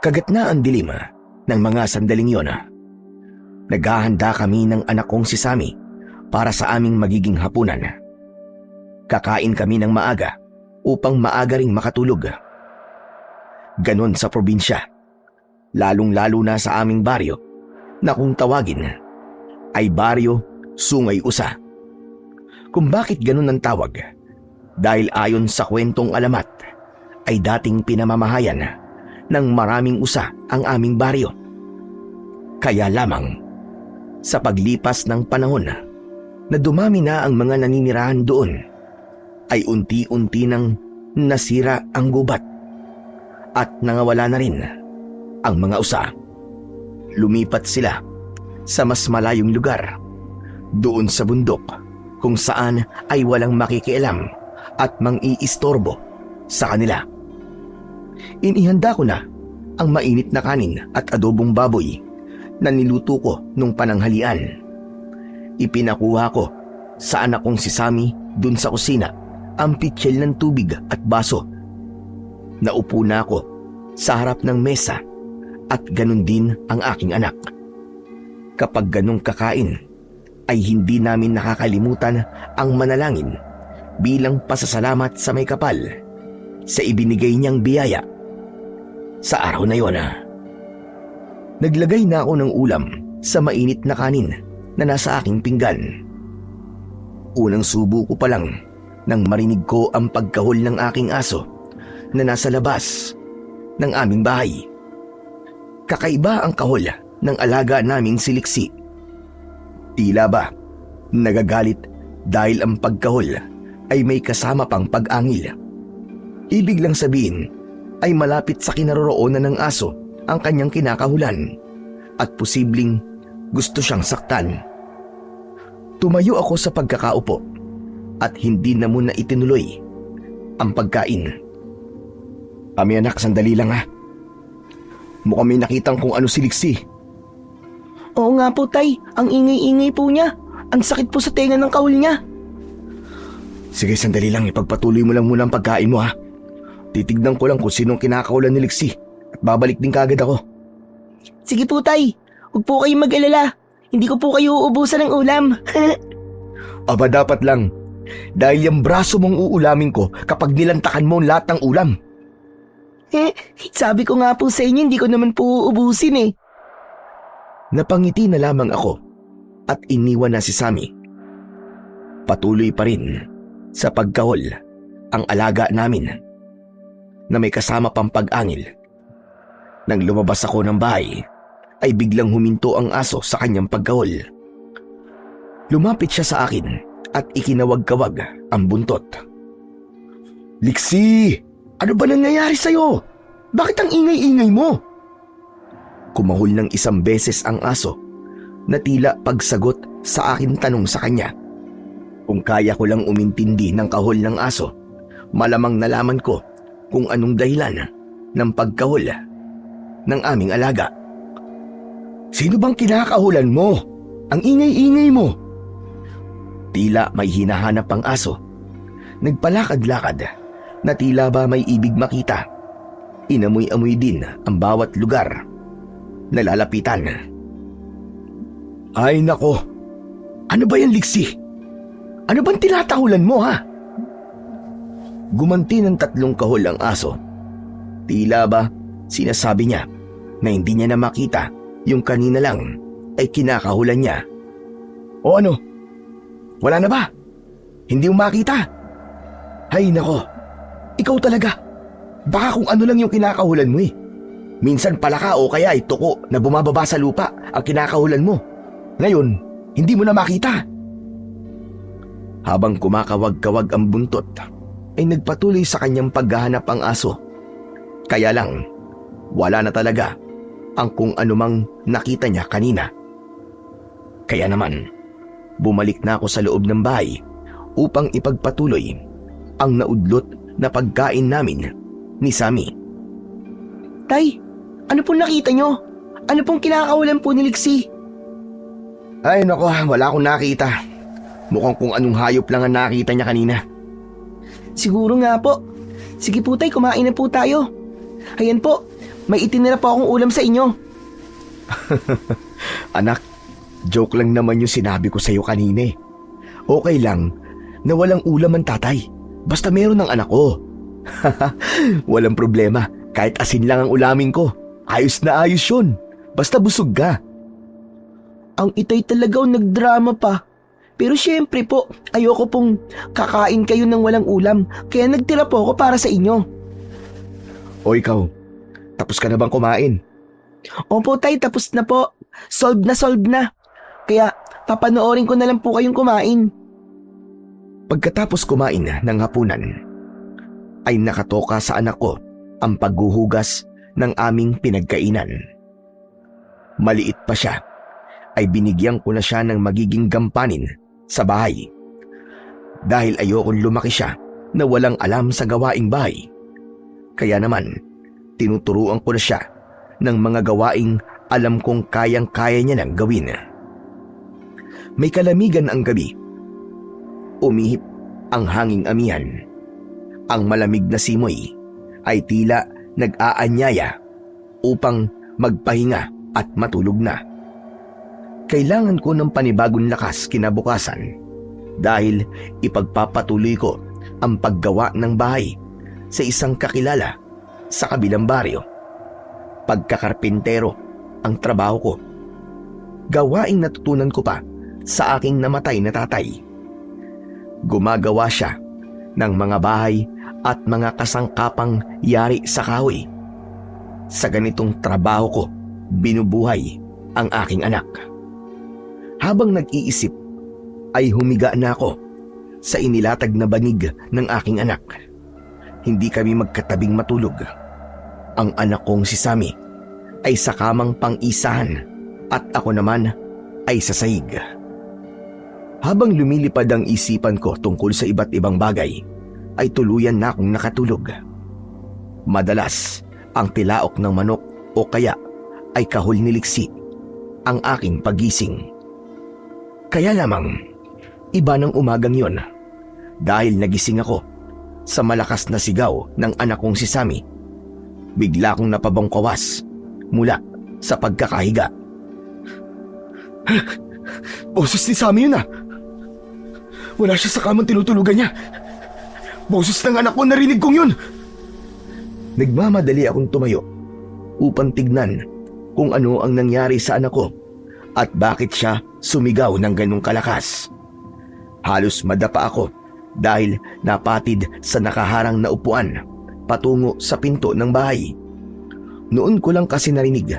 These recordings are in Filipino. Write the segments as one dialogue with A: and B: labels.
A: Kagat na ang dilim ng mga sandaling yon. Naghahanda kami ng anak kong si Sammy para sa aming magiging hapunan. Kakain kami ng maaga upang maaga ring makatulog. Ganon sa probinsya, lalong-lalo na sa aming baryo na kung tawagin ay Baryo Sungay Usa. Kung bakit ganon ang tawag? Dahil ayon sa kwentong alamat ay dating pinamamahayan ng maraming usa ang aming baryo. Kaya lamang sa paglipas ng panahon na dumami na ang mga naninirahan doon ay unti-unti nang nasira ang gubat at nangawala na rin ang mga usa. Lumipat sila sa mas malayong lugar, doon sa bundok kung saan ay walang makikialam at mang-iistorbo sa kanila. Inihanda ko na ang mainit na kanin at adobong baboy na niluto ko nung pananghalian. Ipinakuha ko sa anak kong si Sammy dun sa kusina ang pitsil ng tubig at baso. Naupo na ako sa harap ng mesa at ganun din ang aking anak. Kapag ganong kakain ay hindi namin nakakalimutan ang manalangin bilang pasasalamat sa may kapal sa ibinigay niyang biyaya sa araw na yon. Naglagay na ako ng ulam sa mainit na kanin na nasa aking pinggan. Unang subo ko pa lang nang marinig ko ang pagkahol ng aking aso na nasa labas ng aming bahay. Kakaiba ang kahol ng alaga naming si Liksi. Tila ba nagagalit dahil ang pagkahol ay may kasama pang pag-angil. Ibig lang sabihin ay malapit sa kinaroroonan ng aso ang kanyang kinakahulan at posibleng gusto siyang saktan. Tumayo ako sa pagkakaupo at hindi na muna itinuloy ang pagkain. Kami anak, sandali lang ha. Mukhang may nakitang kung ano si Liksi.
B: Oo nga po tay, ang ingay-ingay po niya. Ang sakit po sa tenga ng kahul niya.
A: Sige, sandali lang, ipagpatuloy mo lang muna ang pagkain mo ha. Titignan ko lang kung sinong kinakahulan ni Liksi at babalik din kagad ako.
B: Sige po tay, huwag po kayong mag-alala. Hindi ko po kayo uubusan ng ulam.
A: Aba dapat lang, dahil yung braso mong uulamin ko kapag nilantakan mo lahat ng ulam.
B: Sabi ko nga po sa inyo, hindi ko naman po uubusin eh.
A: Napangiti na lamang ako at iniwan na si Sammy. Patuloy pa rin sa pagkahol ang alaga namin na may kasama pang pag-angil. Nang lumabas ako ng bahay ay biglang huminto ang aso sa kanyang pagkahol. Lumapit siya sa akin at ikinawag-kawag ang buntot. Liksi! Ano ba nangyayari sa'yo? Bakit ang ingay-ingay mo? Kumahol ng isang beses ang aso na tila pagsagot sa aking tanong sa kanya. Kung kaya ko lang umintindi ng kahol ng aso, malamang nalaman ko kung anong dahilan ng pagkahol ng aming alaga. Sino bang kinakahulan mo? Ang ingay-ingay mo. Tila may hinahanap ang aso. Nagpalakad-lakad na tila ba may ibig makita. Inamoy-amoy din ang bawat lugar. Nalalapitan. Ay nako, ano ba yan Liksi? Ano bang tinatahulan mo ha? Gumanti ng 3 kahol ang aso. Tila ba sinasabi niya na hindi niya na makita yung kanina lang ay kinakahulan niya. O ano? Wala na ba? Hindi mo makita? Hay nako, ikaw talaga. Baka kung ano lang yung kinakahulan mo eh. Minsan palaka o kaya ay tuko na bumababa sa lupa ang kinakahulan mo. Ngayon, hindi mo na makita. Habang kumakawag-kawag ang buntot, ay nagpatuloy sa kanyang paghahanap ang aso. Kaya lang, wala na talaga ang kung anumang nakita niya kanina. Kaya naman, bumalik na ako sa loob ng bahay upang ipagpatuloy ang naudlot na pagkain namin ni Sammy.
B: Tay, ano pong nakita nyo? Ano pong kinakahulan po ni Liksi?
A: Ay nako, wala akong nakita. Mukhang kung anong hayop lang ang nakita niya kanina.
B: Siguro nga po. Sige po tay, kumain na po tayo. Ayan po, may itinira po akong ulam sa inyo.
A: Anak, joke lang naman yung sinabi ko sa'yo kanina eh. Okay lang na walang ulam ang tatay. Basta meron ng anak ko. Walang problema. Kahit asin lang ang ulamin ko. Ayos na ayos yun. Basta busog ka.
B: Ang itay talaga nagdrama pa. Pero syempre po, ayoko pong kakain kayo ng walang ulam. Kaya nagtira po ako para sa inyo.
A: O ikaw, tapos ka na bang kumain?
B: Opo tay, tapos na po. Solve na. Kaya papanoorin ko na lang po kayong kumain.
A: Pagkatapos kumain ng hapunan, ay nakatoka sa anak ko ang paghuhugas ng aming pinagkainan. Maliit pa siya, ay binigyan ko na siya ng magiging gampanin sa bahay. Dahil ayokong lumaki siya na walang alam sa gawaing bahay. Kaya naman, tinuturuan ko na siya ng mga gawaing alam kong kayang-kaya niya nang gawin. May kalamigan ang gabi. Umihip ang hanging amihan. Ang malamig na simoy ay tila nag-aanyaya upang magpahinga at matulog na. Kailangan ko ng panibagong lakas kinabukasan dahil ipagpapatuloy ko ang paggawa ng bahay sa isang kakilala sa kabilang baryo. Pagkakarpintero ang trabaho ko. Gawaing natutunan ko pa sa aking namatay na tatay. Gumagawa siya ng mga bahay at mga kasangkapang yari sa kahoy. Sa ganitong trabaho ko, binubuhay ang aking anak. Habang nag-iisip, ay humiga na ako sa inilatag na banig ng aking anak. Hindi kami magkatabing matulog. Ang anak kong si Sammy ay sa kamang pang-isahan at ako naman ay sa sahig. Habang lumilipad ang isipan ko tungkol sa iba't ibang bagay, ay tuluyan na akong nakatulog. Madalas, ang tilaok ng manok o kaya ay kahol ni Liksi ang aking pagising. Kaya lamang, iba ng umagang yon dahil nagising ako sa malakas na sigaw ng anak kong si Sammy. Bigla kong napabangkawas mula sa pagkakahiga. Boses ni Sammy yun ah! Wala siya sa kamang tinutulugan niya. Boses ng anak ko, narinig kong yun. Nagmamadali akong tumayo upang tignan kung ano ang nangyari sa anak ko at bakit siya sumigaw ng ganong kalakas. Halos madapa ako dahil napatid sa nakaharang na upuan patungo sa pinto ng bahay. Noon ko lang kasi narinig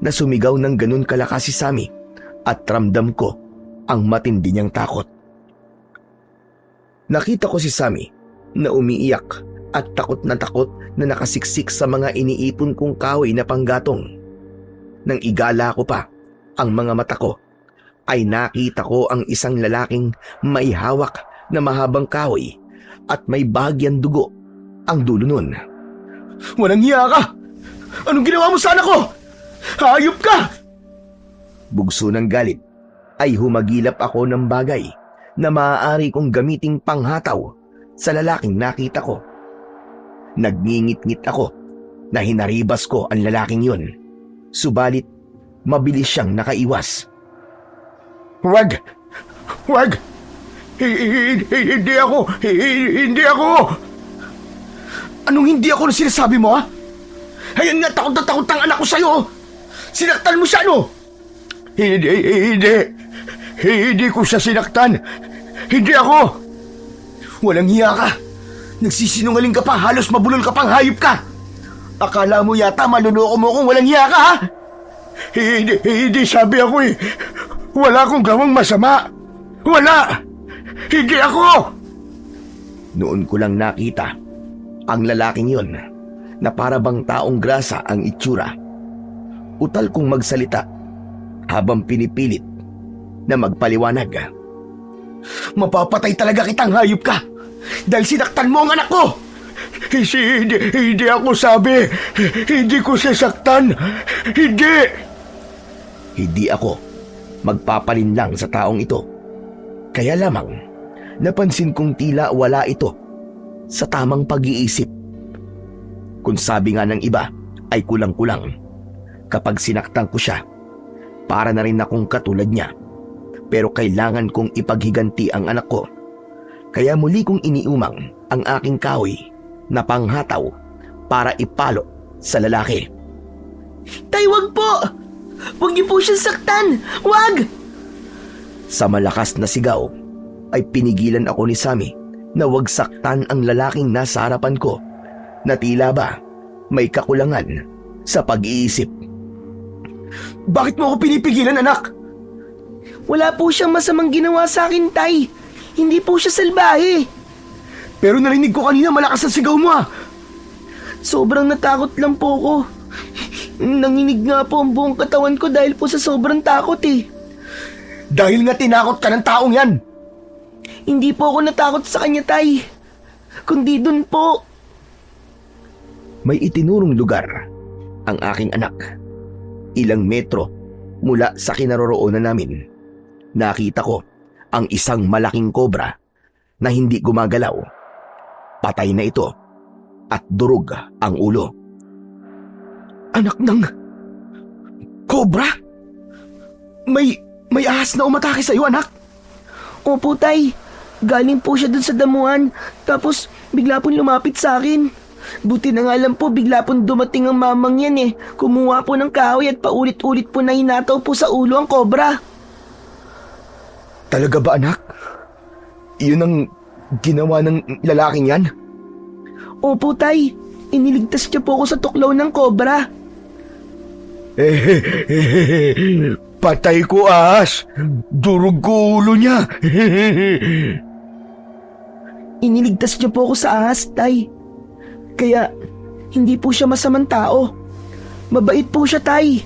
A: na sumigaw ng ganon kalakas si Sammy at ramdam ko ang matindi niyang takot. Nakita ko si Sammy na umiiyak at takot na nakasiksik sa mga iniipon kong kahoy na panggatong. Nang igala ko pa ang mga mata ko, ay nakita ko ang isang lalaking may hawak na mahabang kahoy at may bahagyang dugo ang dulo nun. Walang hiya ka! Anong ginawa mo sa anak ko? Hayop ka! Bugso ng galit ay humagilap ako ng bagay na maaari kong gamiting panghataw sa lalaking nakita ko. Nagngingit-ngit ako na hinaribas ko ang lalaking yun. Subalit, mabilis siyang nakaiwas. Huwag! Huwag! Hindi ako! Hindi ako! Anong hindi ako na sinasabi mo, ha? Ayan nga, takot na takot ang anak ko sa'yo! Sinaktan mo siya, no? Hindi ko siya sinaktan! Hindi ako! Walang hiya ka! Nagsisinungaling ka pa, halos mabulol ka pang hayop ka! Akala mo yata maluloko mo kung walang hiya ka, ha? Hindi sabi ako eh. Wala akong gawang masama. Wala! Hindi ako! Noon ko lang nakita ang lalaking yon na para bang taong grasa ang itsura. Utal kong magsalita habang pinipilit na magpaliwanag. Mapapatay talaga kitang hayop ka dahil sinaktan mo ang anak ko! Hindi ako sabi. Hindi ko sasaktan. Hindi! Hindi ako magpapalinlang sa taong ito. Kaya lamang, napansin kong tila wala ito sa tamang pag-iisip. Kung sabi nga ng iba ay kulang-kulang. Kapag sinaktan ko siya, para na rin akong katulad niya. Pero kailangan kong ipaghiganti ang anak ko. Kaya muli kong iniumang ang aking kahoy na panghataw para ipalo sa lalaki.
B: Tay, wag po! Wag niyo po siyang saktan! Wag!
A: Sa malakas na sigaw ay pinigilan ako ni Sammy na wag saktan ang lalaking nasa harapan ko na tila ba may kakulangan sa pag-iisip. Bakit mo ako pinipigilan, anak?
B: Wala po siyang masamang ginawa sa akin, Tay. Hindi po siya salbahe.
A: Pero narinig ko kanina malakas ang sigaw mo ah.
B: Sobrang natakot lang po ko. Nanginig nga po ang buong katawan ko dahil po sa sobrang takot eh.
A: Dahil nga tinakot ka ng taong yan.
B: Hindi po ako natakot sa kanya, Tay. Kundi dun po.
A: May itinurong lugar ang aking anak. Ilang metro mula sa kinaroroonan namin. Nakita ko ang isang malaking kobra na hindi gumagalaw. Patay na ito at durog ang ulo. Anak ng kobra? May ahas na umatake sa iyo, anak?
B: Opo, Tay. Galing po siya dun sa damuhan. Tapos bigla pong lumapit sa akin. Buti na nga lang po bigla pong dumating ang mamang yan eh. Kumuha po ng kahoy at paulit-ulit po na hinataw po sa ulo ang kobra.
A: Talaga ba, anak? Iyon ang ginawa ng lalaking yan?
B: Opo, Tay. Iniligtas niya po ako sa tuklaw ng kobra.
A: Patay ko, ahas. Durog ko ulo niya.
B: Iniligtas niya po ako sa ahas, Tay. Kaya hindi po siya masamang tao. Mabait po siya, Tay.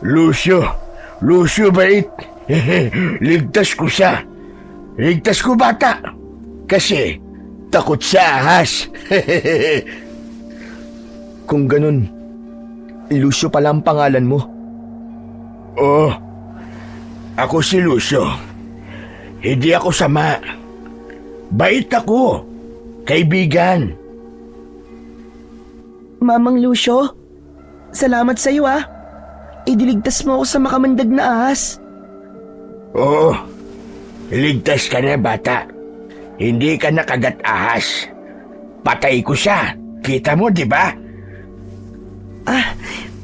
A: Lucio bait. Ligtas ko siya. Ligtas ko bata. Kasi takot siya, ahas. Kung ganun, Lucio pala ang pangalan mo. Oo. Ako si Lucio. Hindi ako sama. Bait ako. Kaibigan.
B: Mamang Lucio, salamat sa iyo ah. Idiligtas mo ako sa makamandag na ahas.
A: Oo. Ligtas ka na, bata. Hindi ka nakagat ahas. Patay ko siya. Kita mo, di ba?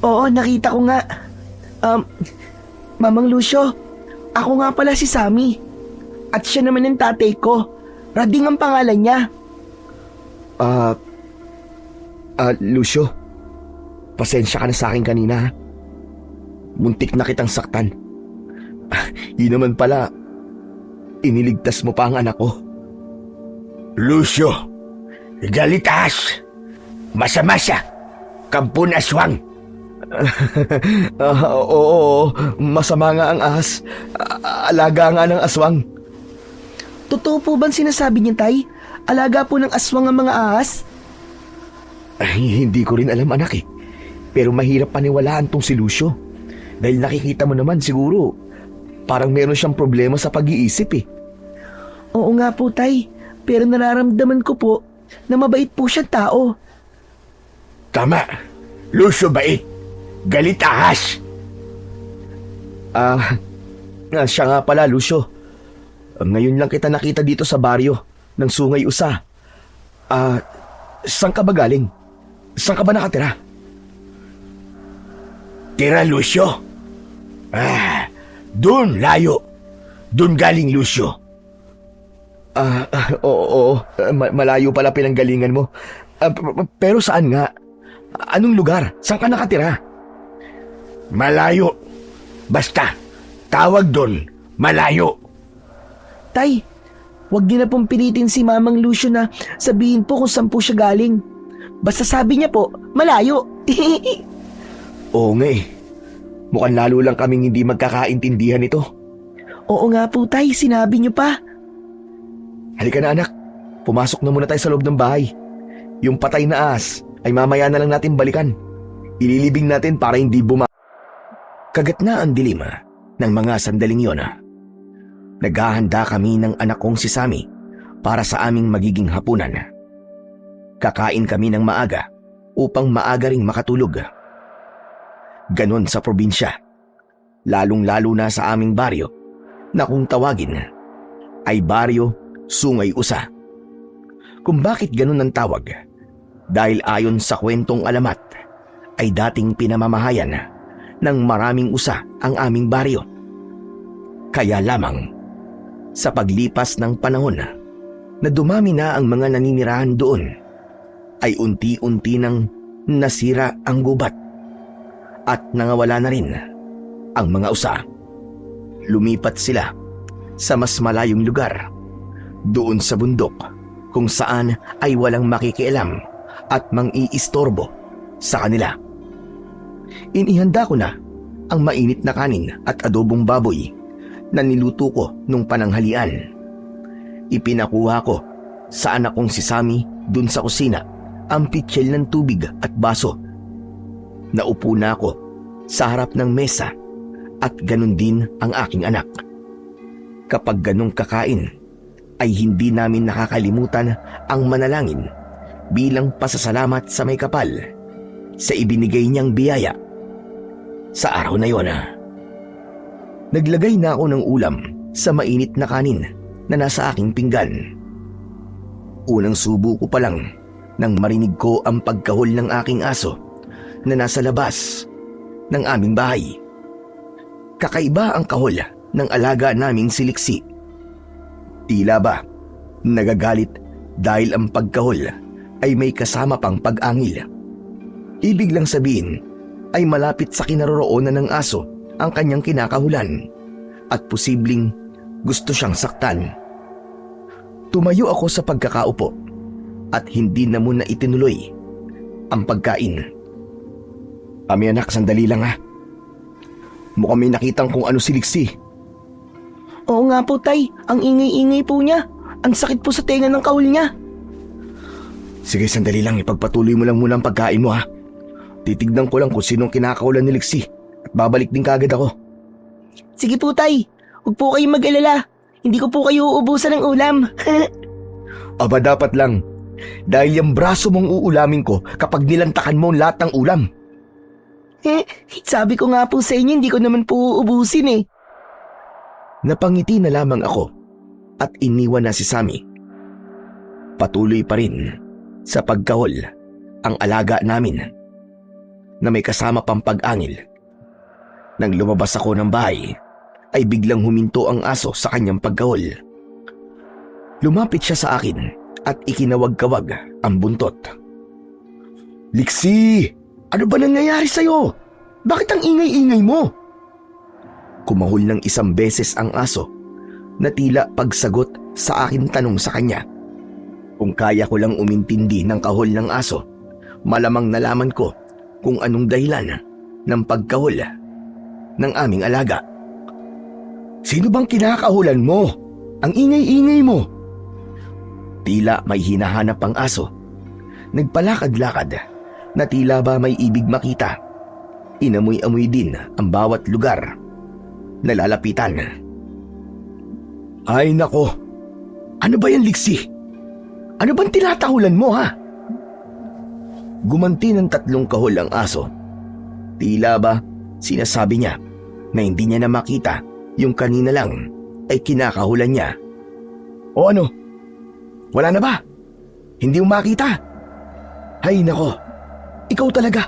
B: Oo, nakita ko nga. Mamang Lucio, ako nga pala si Sammy. At siya naman ang tatay ko. Rading ang pangalan niya.
A: Lucio, pasensya ka na sa akin kanina, ha? Muntik na kitang saktan. Yun naman pala, iniligtas mo pa ang anak ko. Lucio, galitas. Masama siya. Kampun aswang. Oo, masama nga ang ahas. Alaga nga ng aswang.
B: Totoo po bang sinasabi niya, Tay? Alaga po ng aswang ang mga ahas?
A: Ay, hindi ko rin alam, anak eh. Pero mahirap paniwalaan tong si Lucio. Dahil nakikita mo naman siguro, parang meron siyang problema sa pag-iisip eh.
B: Oo nga po, Tay. Pero nararamdaman ko po na mabait po siya tao.
A: Tama. Lucio bait. Galit ahas. Siya nga pala, Lucio. Ngayon lang kita nakita dito sa baryo ng Sungay Usa. Saan ka ba galing? Saan ka ba nakatira? Tira, Lucio? Doon, layo. Doon galing, Lucio. Oo. Malayo pala pinanggalingan mo. Pero saan nga? Anong lugar? Saan ka nakatira? Malayo. Basta, tawag doon, malayo.
B: Tay, wag niyo na pong pilitin si Mamang Lucio na sabihin po kung saan po siya galing. Basta sabi niya po, malayo.
A: Oo nga eh. Mukhang lalo lang kaming hindi magkakaintindihan ito.
B: Oo nga po, Tay, sinabi niyo pa.
A: Halika na, anak. Pumasok na muna tayo sa loob ng bahay. Yung patay na ahas ay mamaya na lang natin balikan. Ililibing natin para hindi Kagat na ang dilim ng mga sandaling yon. Naghahanda kami ng anak kong si Sammy para sa aming magiging hapunan. Kakain kami ng maaga upang maaga ring makatulog. Ganon sa probinsya, lalong-lalo na sa aming baryo na kung tawagin ay baryo Sungay Usa. Kung bakit ganon ang tawag? Dahil ayon sa kwentong alamat ay dating pinamamahayan ng maraming usa ang aming baryo. Kaya lamang sa paglipas ng panahon na dumami na ang mga naninirahan doon ay unti-unti nang nasira ang gubat at nangawala na rin ang mga usa. Lumipat sila sa mas malayong lugar, doon sa bundok kung saan ay walang makikialam at mang-iistorbo sa kanila. Inihanda ko na ang mainit na kanin at adobong baboy na niluto ko nung pananghalian. Ipinakuha ko sa anak kong si Sammy dun sa kusina ang pitsil ng tubig at baso. Naupo na ako sa harap ng mesa at ganun din ang aking anak. Kapag ganung kakain ay hindi namin nakakalimutan ang manalangin bilang pasasalamat sa may kapal sa ibinigay niyang biyaya sa araw na yon. Naglagay na ako ng ulam sa mainit na kanin na nasa aking pinggan. Unang subo ko pa lang nang marinig ko ang pagkahol ng aking aso na nasa labas ng aming bahay. Kakaiba ang kahol ng alaga naming si Liksi. Tila ba nagagalit dahil ang pagkahol ay may kasama pang pag-angil. Ibig lang sabihin ay malapit sa kinaroroonan ng aso ang kanyang kinakahulan at posibleng gusto siyang saktan. Tumayo ako sa pagkakaupo at hindi na muna itinuloy ang pagkain. Kami anak, sandali lang ha. Mukhang may nakitang kung ano si Liksi.
B: Oo nga po, Tay. Ang ingay-ingay po niya. Ang sakit po sa tenga ng kahul niya.
A: Sige, sandali lang. Ipagpatuloy mo lang muna ang pagkain mo ha. Titignan ko lang kung sinong kinakahulan ni Liksi at babalik din kagad ako.
B: Sige po, Tay. Huwag po kayong mag-alala. Hindi ko po kayo uubusan ng ulam.
A: Aba, dapat lang. Dahil yung braso mong uulamin ko kapag nilantakan mo ang lahat ng ulam.
B: Sabi ko nga po sa inyo, hindi ko naman po uubusin eh.
A: Napangiti na lamang ako at iniwan na si Sammy. Patuloy pa rin sa pagkahol ang alaga namin na may kasama pang pag-angil. Nang lumabas ako ng bahay, ay biglang huminto ang aso sa kanyang pagkahol. Lumapit siya sa akin at ikinawag-kawag ang buntot. Liksi! Ano ba nangyayari sa'yo? Bakit ang ingay-ingay mo? Kumahol ng isang beses ang aso na tila pagsagot sa aking tanong sa kanya. Kung kaya ko lang umintindi ng kahol ng aso, malamang nalaman ko kung anong dahilan ng pagkahol ng aming alaga. Sino bang kinakahulan mo? Ang ingay-ingay mo. Tila may hinahanap ang aso. Nagpalakad-lakad na tila ba may ibig makita. Inamoy-amoy din ang bawat lugar na lalapitan. Ay nako, ano ba yan, Liksi? Ano bang tinatahulan mo ha? Gumanti ng 3 kahol ang aso. Tila ba sinasabi niya na hindi niya na makita yung kanina lang ay kinakahulan niya. O ano? Wala na ba? Hindi mo makita? Hay nako, ikaw talaga.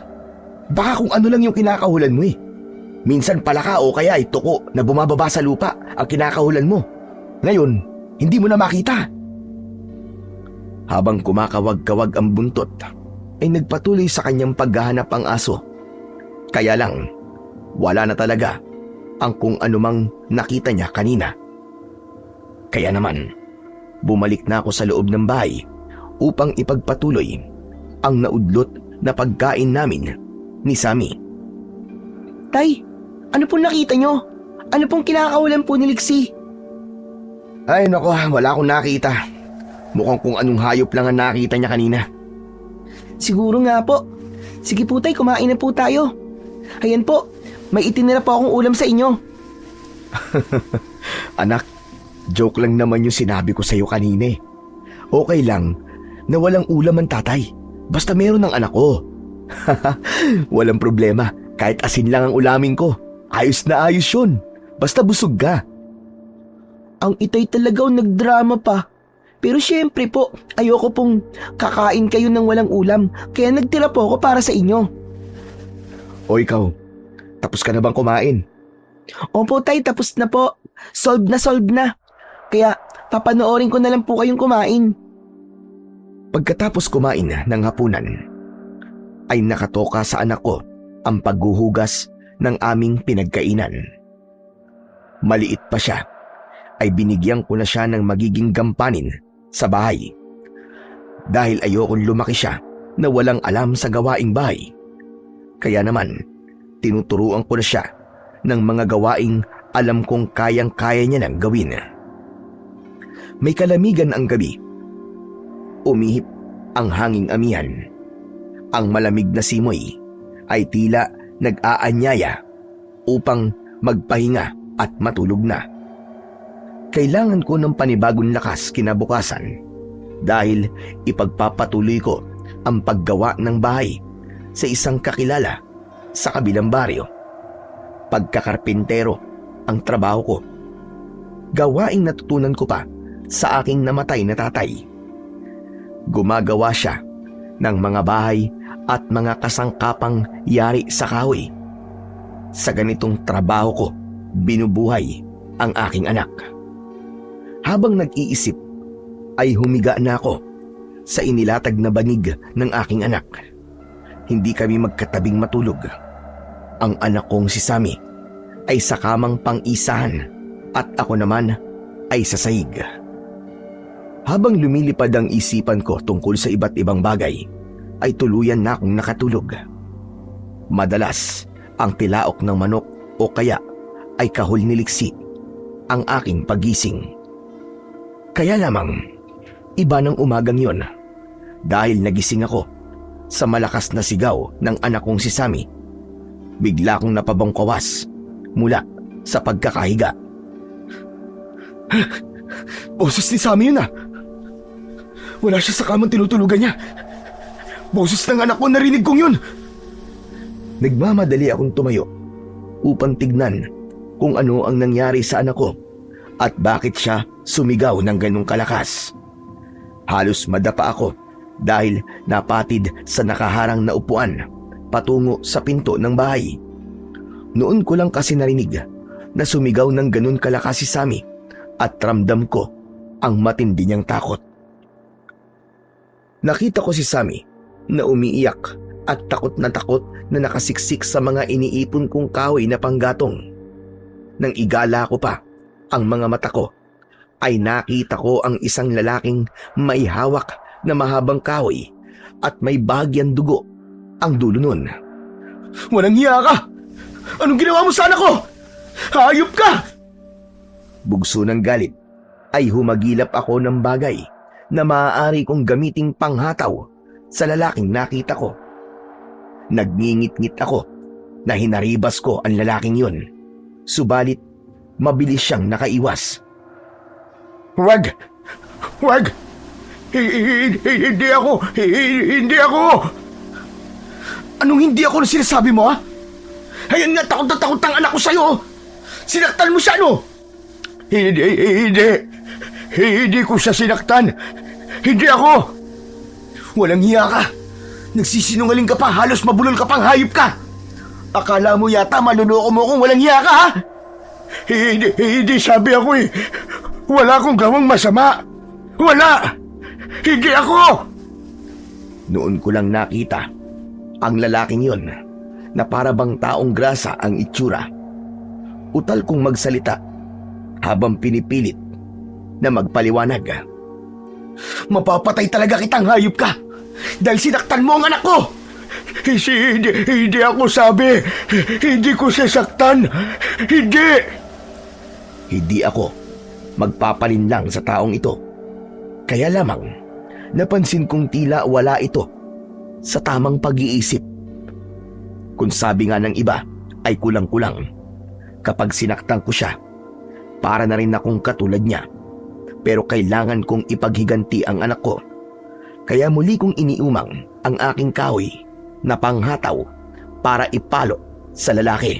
A: Baka kung ano lang yung kinakahulan mo eh. Minsan palaka o kaya ay tuko na bumababa sa lupa ang kinakahulan mo. Ngayon, hindi mo na makita. Habang kumakawag-kawag ang buntot, ay nagpatuloy sa kanyang paghahanap ang aso. Kaya lang, wala na talaga ang kung anumang nakita niya kanina. Kaya naman, bumalik na ako sa loob ng bahay upang ipagpatuloy ang naudlot na pagkain namin ni Sammy.
B: Tay, ano pong nakita nyo? Ano pong kinakahulan po ni Liksi?
A: Ay nako, wala akong nakita. Mukhang kung anong hayop lang ang nakita niya kanina.
B: Siguro nga po. Sige po, Tay, kumain na po tayo. Ayan po, may itinira po akong ulam sa inyo.
A: Anak, joke lang naman yung sinabi ko sa'yo kanina eh. Okay lang na walang ulam ang tatay. Basta meron ng anak ko. Walang problema. Kahit asin lang ang ulamin ko. Ayos na ayos yun. Basta busog ka.
B: Ang itay talaga nagdrama pa. Pero syempre po, ayoko pong kakain kayo ng walang ulam. Kaya nagtira po ako para sa inyo.
A: O ikaw, tapos ka na bang kumain?
B: Opo tay, tapos na po. Solve na. Kaya papanoorin ko na lang po kayong kumain.
A: Pagkatapos kumain ng hapunan, ay nakatoka sa anak ko ang paghuhugas ng aming pinagkainan. Maliit pa siya, ay binigyan ko na siya ng magiging gampanin sa bahay. Dahil ayokong lumaki siya na walang alam sa gawaing bahay. Kaya naman, tinuturuan ko na siya ng mga gawaing alam kong kayang-kaya niya nang gawin. May kalamigan ang gabi. Umihip ang hanging amihan. Ang malamig na simoy ay tila nag-aanyaya upang magpahinga at matulog na. Kailangan ko ng panibagong lakas kinabukasan dahil ipagpapatuloy ko ang paggawa ng bahay sa isang kakilala sa kabilang baryo. Pagkakarpintero ang trabaho ko. Gawaing natutunan ko pa sa aking namatay na tatay. Gumagawa siya ng mga bahay at mga kasangkapang yari sa kahoy. Sa ganitong trabaho ko, binubuhay ang aking anak. Habang nag-iisip, ay humiga na ako sa inilatag na banig ng aking anak. Hindi kami magkatabing matulog. Ang anak kong si Sammy ay sa kamang pang-isahan at ako naman ay sa sahig. Habang lumilipad ang isipan ko tungkol sa iba't ibang bagay, ay tuluyan na akong nakatulog. Madalas, ang tilaok ng manok o kaya ay kahol ni Liksi ang aking pagising. Kaya lamang, iba ng umagang yon dahil nagising ako sa malakas na sigaw ng anak kong si Sammy. Bigla kong napabangkawas mula sa pagkakahiga. Boses ni Sammy yun ah! Wala siya sa kamang tinutulugan niya. Boses ng anak ko, narinig kong yun. Nagmamadali akong tumayo upang tignan kung ano ang nangyari sa anak ko at bakit siya sumigaw ng ganong kalakas. Halos madapa ako dahil napatid sa nakaharang na upuan patungo sa pinto ng bahay. Noon ko lang kasi narinig na sumigaw ng ganon kalakas si Sammy at ramdam ko ang matindi niyang takot. Nakita ko si Sammy na umiiyak at takot na nakasiksik sa mga iniipon kong kahoy na panggatong. Nang igala ko pa ang mga mata ko, ay nakita ko ang isang lalaking may hawak na mahabang kahoy at may bagyang dugo ang dulo nun. Walang hiya ka! Anong ginawa mo sa anak ko? Hayop ka! Bugso ng galit ay humagilap ako ng bagay na maaari kong gamiting panghataw sa lalaking nakita ko. Nagngingit-ngit ako na hinaribas ko ang lalaking yun. Subalit, mabilis siyang nakaiwas. Wag! Wag! Hindi ako! Hindi ako! Anong hindi ako na sinasabi mo, ha? Ayan nga, takot na takot ang anak ko sa'yo! Sinaktan mo siya, no? Hindi ko siya sinaktan! Hindi ako! Walang hiya ka! Nagsisinungaling ka pa, halos mabulol ka pang hayop ka! Akala mo yata maluloko mo kung walang hiya ka, ha? Hindi sabi ako eh. Wala akong gawang masama. Wala! Hindi ako! Noon ko lang nakita ang lalaking yon na para bang taong grasa ang itsura. Utal kong magsalita habang pinipilit na magpaliwanag. Mapapatay talaga kitang hayop ka dahil sinaktan mo ang anak ko! Hindi ako sabi. Hindi ko sasaktan. Hindi! Hindi ako magpapalinlang sa taong ito. Kaya lamang, napansin kong tila wala ito sa tamang pag-iisip. Kung sabi nga ng iba ay kulang-kulang. Kapag sinaktan ko siya, para na rin akong katulad niya. Pero kailangan kong ipaghiganti ang anak ko. Kaya muli kong iniumang ang aking kahoy na panghataw para ipalo sa lalaki.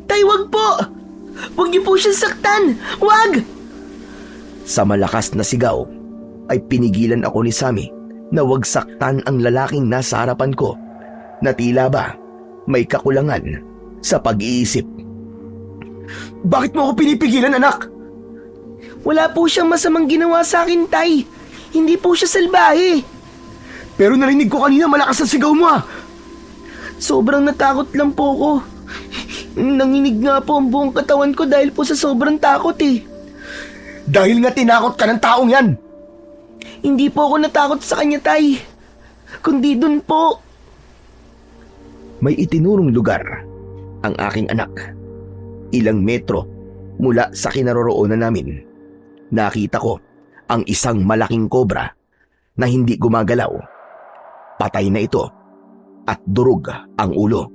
B: Tay, wag po! Wag niyo po siyang saktan! Wag!
A: Sa malakas na sigaw ay pinigilan ako ni Sammy na wag saktan ang lalaking nasa harapan ko na tila ba may kakulangan sa pag-iisip. Bakit mo ako pinipigilan, anak?
B: Wala po siyang masamang ginawa sa akin, Tay. Hindi po siya salbahe.
A: Pero narinig ko kanina malakas ang sigaw mo ah.
B: Sobrang natakot lang po ko. Nanginig nga po ang buong katawan ko dahil po sa sobrang takot eh.
A: Dahil nga tinakot ka ng taong yan.
B: Hindi po ako natakot sa kanya, Tay. Kundi dun po.
A: May itinurong lugar ang aking anak. Ilang metro mula sa kinaroroonan namin. Nakita ko ang isang malaking kobra na hindi gumagalaw. Patay na ito at durog ang ulo.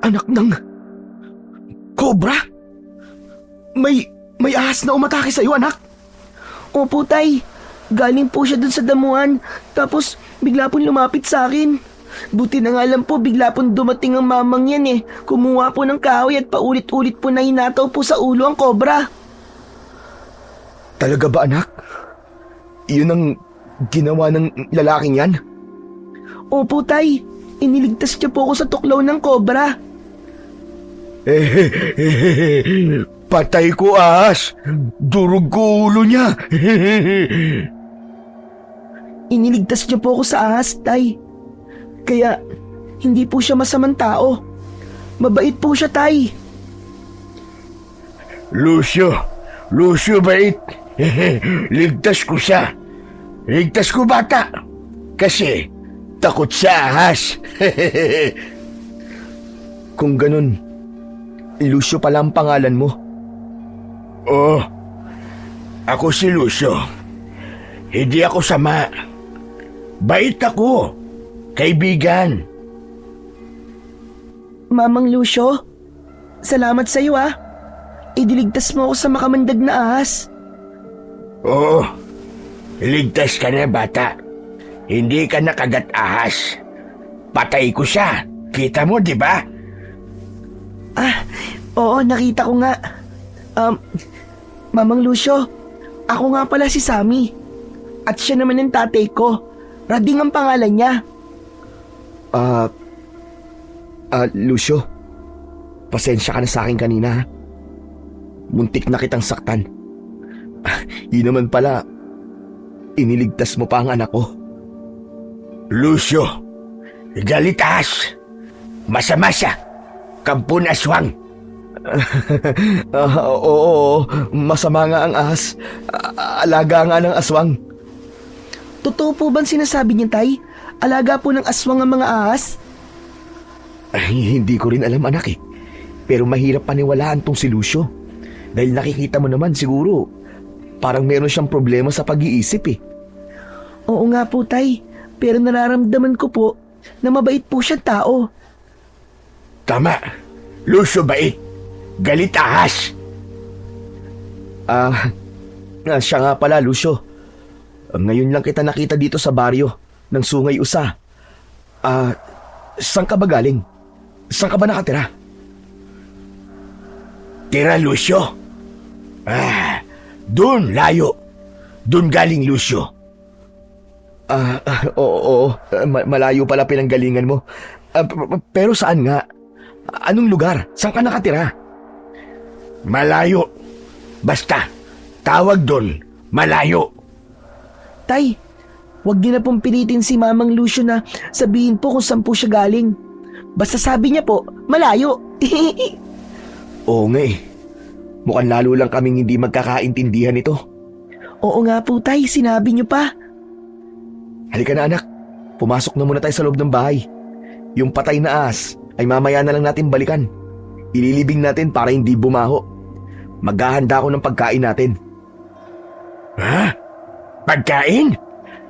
A: Anak ng kobra? May ahas na umatake sa iyo, anak?
B: Opo, Tay. Galing po siya dun sa damuhan. Tapos bigla pong lumapit sa akin. Buti na nga lang po bigla pong dumating ang mamang yan eh. Kumuha po ng kahoy at paulit-ulit po na hinataw po sa ulo ang kobra.
A: Talaga ba, anak? Iyon ang ginawa ng lalaking yan?
B: Opo, Tay. Iniligtas niya po ako sa tuklaw ng kobra.
A: Patay ko, ahas. Durog ko ulo niya.
B: Iniligtas niya po ako sa ahas, Tay. Kaya hindi po siya masamang tao. Mabait po siya, Tay.
C: Lucio bait. Ligtas ko siya. Ligtas ko bata. Kasi takot sa ahas.
A: Kung ganun, Lucio pala ang pangalan mo.
C: Oh, ako si Lucio. Hindi ako sama. Bait ako. Kaibigan.
B: Mamang Lucio, salamat sa iyo ah. Idiligtas mo ako sa makamandag na ahas.
C: Oo, ligtas ka na bata. Hindi ka nakagat ahas. Patay ko siya. Kita mo, di ba?
B: Ah, oo, nakita ko nga. Mamang Lucio, ako nga pala si Sammy. At siya naman ang tatay ko. Rading ang pangalan niya.
A: Lucio, pasensya ka na sa akin kanina ha. Muntik na kitang saktan. Yun naman pala, iniligtas mo pa ang anak ko.
C: Lucio, galitas. Masama siya. Kampun aswang.
A: Oo, masama nga ang ahas. Alaga nga ng aswang.
B: Totoo po bang sinasabi niya, Tay? Alaga po ng aswang ang mga ahas?
A: Ay, hindi ko rin alam, anak eh. Pero mahirap paniwalaan tong si Lucio. Dahil nakikita mo naman siguro, parang meron siyang problema sa pag-iisip eh.
B: Oo nga po, Tay. Pero nararamdaman ko po na mabait po siya tao.
C: Tama. Lucio bait. Galit ahas.
A: Siya nga pala, Lucio. Ngayon lang kita nakita dito sa baryo ng Sungay Usa. Saan ka ba galing? Saan ka ba nakatira?
C: Tira, Lucio. Doon, layo. Doon galing, Lucio.
A: Oo. Malayo pala pinanggalingan mo. Pero saan nga? Anong lugar? Saan ka nakatira?
C: Malayo. Basta, tawag doon, malayo.
B: Tay, wag niyo na pong pilitin si Mamang Lucio na sabihin po kung saan po siya galing. Basta sabi niya po, malayo.
A: Oo nga eh. Mukhang lalo lang kaming hindi magkakaintindihan ito.
B: Oo nga po, Tay, sinabi niyo pa.
A: Halika na anak, pumasok na muna tayo sa loob ng bahay. Yung patay na ahas ay mamaya na lang natin balikan. Ililibing natin para hindi bumaho. Maghahanda ako ng pagkain natin.
C: Ha? Pagkain?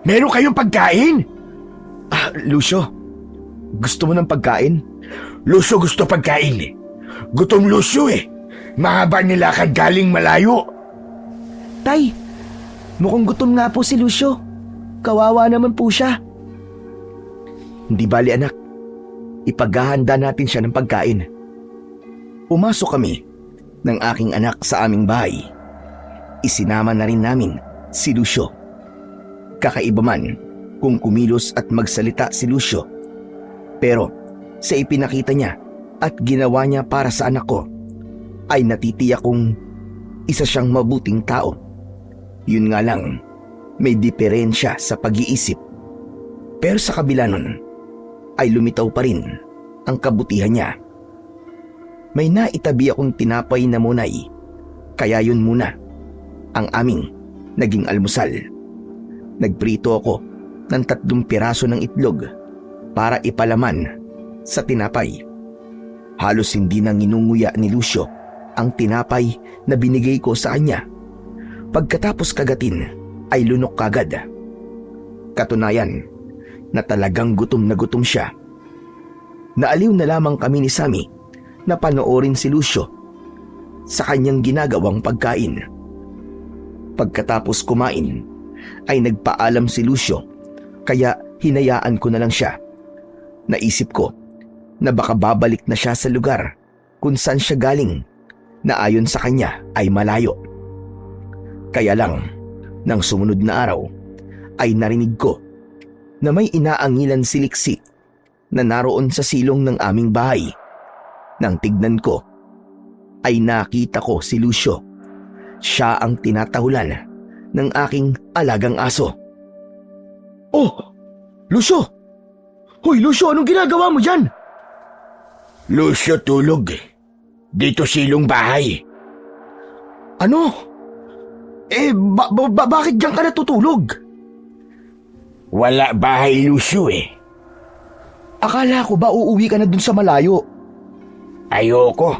C: Meron kayong pagkain?
A: Lucio, gusto mo ng pagkain?
C: Lucio gusto pagkain eh. Gutom Lucio eh. Mahaba nilakad galing malayo.
B: Tay, mukhang gutom nga po si Lucio. kawawa naman po siya.
A: Hindi bali anak, ipaghahanda natin siya ng pagkain. Pumasok kami ng aking anak sa aming bahay. Isinama na rin namin si Lucio. Kakaiba man kung kumilos at magsalita si Lucio. Pero sa ipinakita niya at ginawa niya para sa anak ko, ay natitiyak kong isa siyang mabuting tao. Yun nga lang, may diferensya sa pag-iisip. Pero sa kabila nun, ay lumitaw pa rin ang kabutihan niya. May naitabi akong tinapay na munay, kaya yun muna ang aming naging almusal. Nagprito ako ng 3 piraso ng itlog para ipalaman sa tinapay. Halos hindi na nginunguya ni Lucio ang tinapay na binigay ko sa kanya. Pagkatapos kagatin ay lunok kagad. Katunayan na talagang gutom na gutom siya. Naaliw na lamang kami ni Sammy na panoorin si Lucio sa kanyang ginagawang pagkain. Pagkatapos kumain ay nagpaalam si Lucio, kaya hinayaan ko na lang siya. Naisip ko na baka babalik na siya sa lugar kung saan siya galing, na ayon sa kanya ay malayo. Kaya lang, nang sumunod na araw ay narinig ko na may inaangilan si Liksi na naroon sa silong ng aming bahay. Nang tignan ko, ay nakita ko si Lucio. Siya ang tinatahulan ng aking alagang aso. Oh! Lucio! Hoy Lucio, anong ginagawa mo dyan?
C: Lucio, tulog. Dito silong bahay.
A: Ano? Bakit dyan ka natutulog?
C: Wala bahay, Lucio eh.
A: Akala ko ba uuwi ka na dun sa malayo?
C: Ayoko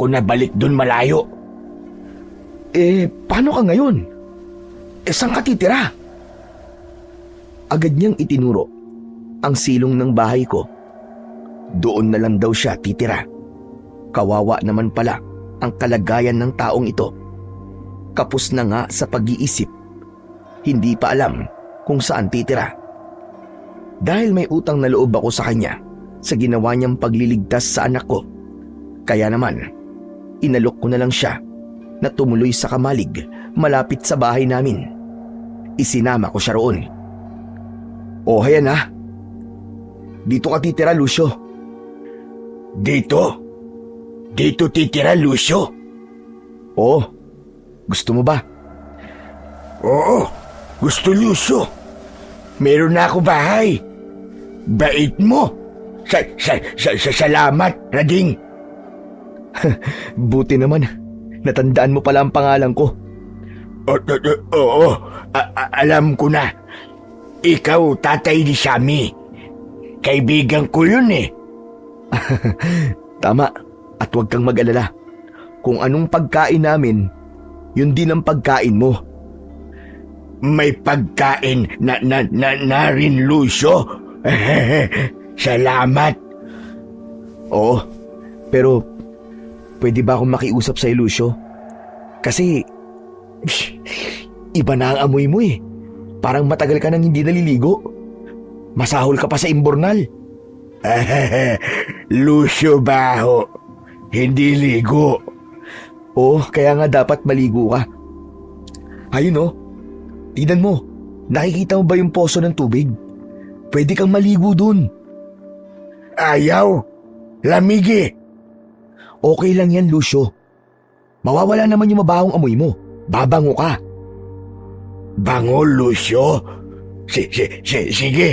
C: na balik dun malayo.
A: Paano ka ngayon? Saan ka titira? Agad niyang itinuro ang silong ng bahay ko. Doon na lang daw siya titira. Kawawa naman pala ang kalagayan ng taong ito. Kapos na nga sa pag-iisip. Hindi pa alam kung saan titira. Dahil may utang na loob ako sa kanya sa ginawa niyang pagliligtas sa anak ko. Kaya naman, inalok ko na lang siya na tumuloy sa kamalig malapit sa bahay namin. Isinama ko siya roon. O hayan ha. Dito ka titira, Lucio.
C: Dito? Dito titira, Lucio?
A: Oo. Gusto mo ba?
C: Oo, gusto, Lucio. Meron na ako bahay. Bait mo. Salamat, Rading.
A: Buti naman. Natandaan mo pala ang pangalan ko.
C: Oo, alam ko na. Ikaw, tatay ni Sammy. Kaibigan ko yun eh.
A: Tama. At huwag kang mag-alala. Kung anong pagkain namin, yun din ang pagkain mo.
C: May pagkain na rin, Lucio. Salamat.
A: Oo, pero pwede ba akong makiusap sa'yo, Lucio? Kasi iba na ang amoy mo eh. Parang matagal ka nang hindi naliligo. Masahol ka pa sa imbornal.
C: Lucio baho, hindi ligo.
A: Oo, kaya nga dapat maligo ka. Ayun oh, tignan mo. Nakikita mo ba yung poso ng tubig? Pwede kang maligo dun.
C: Ayaw. Lamig eh.
A: Okay lang yan, Lucio. Mawawala naman yung mabahong amoy mo. Babango ka.
C: Bango, Lucio? Sige,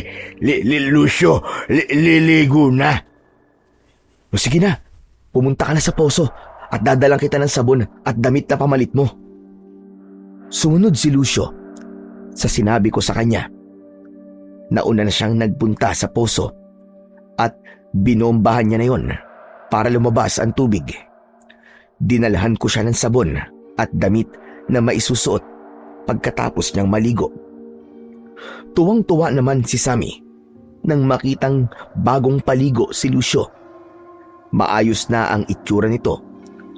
C: Lucio, liligo na.
A: O sige na, pumunta ka na sa poso at dadalang kita ng sabon at damit na pamalit mo. Sumunod si Lucio sa sinabi ko sa kanya. Nauna na siyang nagpunta sa poso at binombahan niya na yon para lumabas ang tubig. Dinalhan ko siya ng sabon at damit na maisusuot pagkatapos niyang maligo. Tuwang-tuwa naman si Sammy nang makitang bagong paligo si Lucio. Maayos na ang itsura nito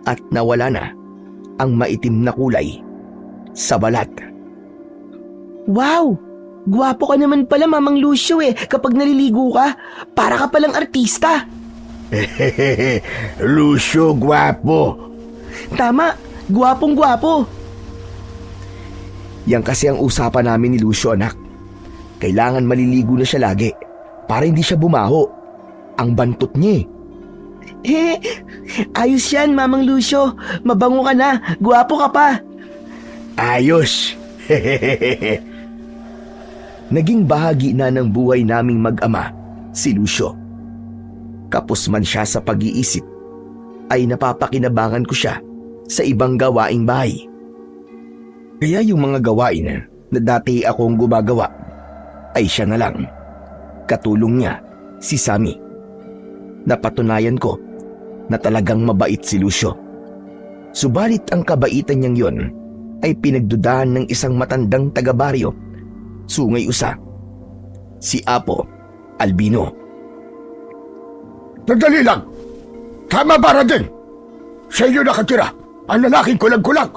A: at nawala na ang maitim na kulay sa balat.
B: Wow! Gwapo ka naman pala, Mamang Lucio kapag naliligo ka. Para ka palang artista.
C: Lucio, gwapo.
B: Tama, gwapong-gwapo.
A: Yan kasi ang usapan namin ni Lucio, anak. Kailangan maliligo na siya lagi para hindi siya bumaho. Ang bantot niya
B: Ayos yan, Mamang Lucio. Mabango ka na, gwapo ka pa.
C: Ayos.
A: Naging bahagi na ng buhay naming mag-ama si Lucio. Kapos man siya sa pag-iisip, ay napapakinabangan ko siya sa ibang gawaing bahay. Kaya yung mga gawain na dati akong gumagawa ay siya na lang. Katulong niya si Sammy. Napatunayan ko na talagang mabait si Lucio. Subalit ang kabaitan niyang yon ay pinagdudahan ng isang matandang taga-baryo, Sungay Usa, si Apo Albino.
C: Sandali lang. Tama ba, Rading? Sa iyo nakatira ang lalaking kulag-kulag.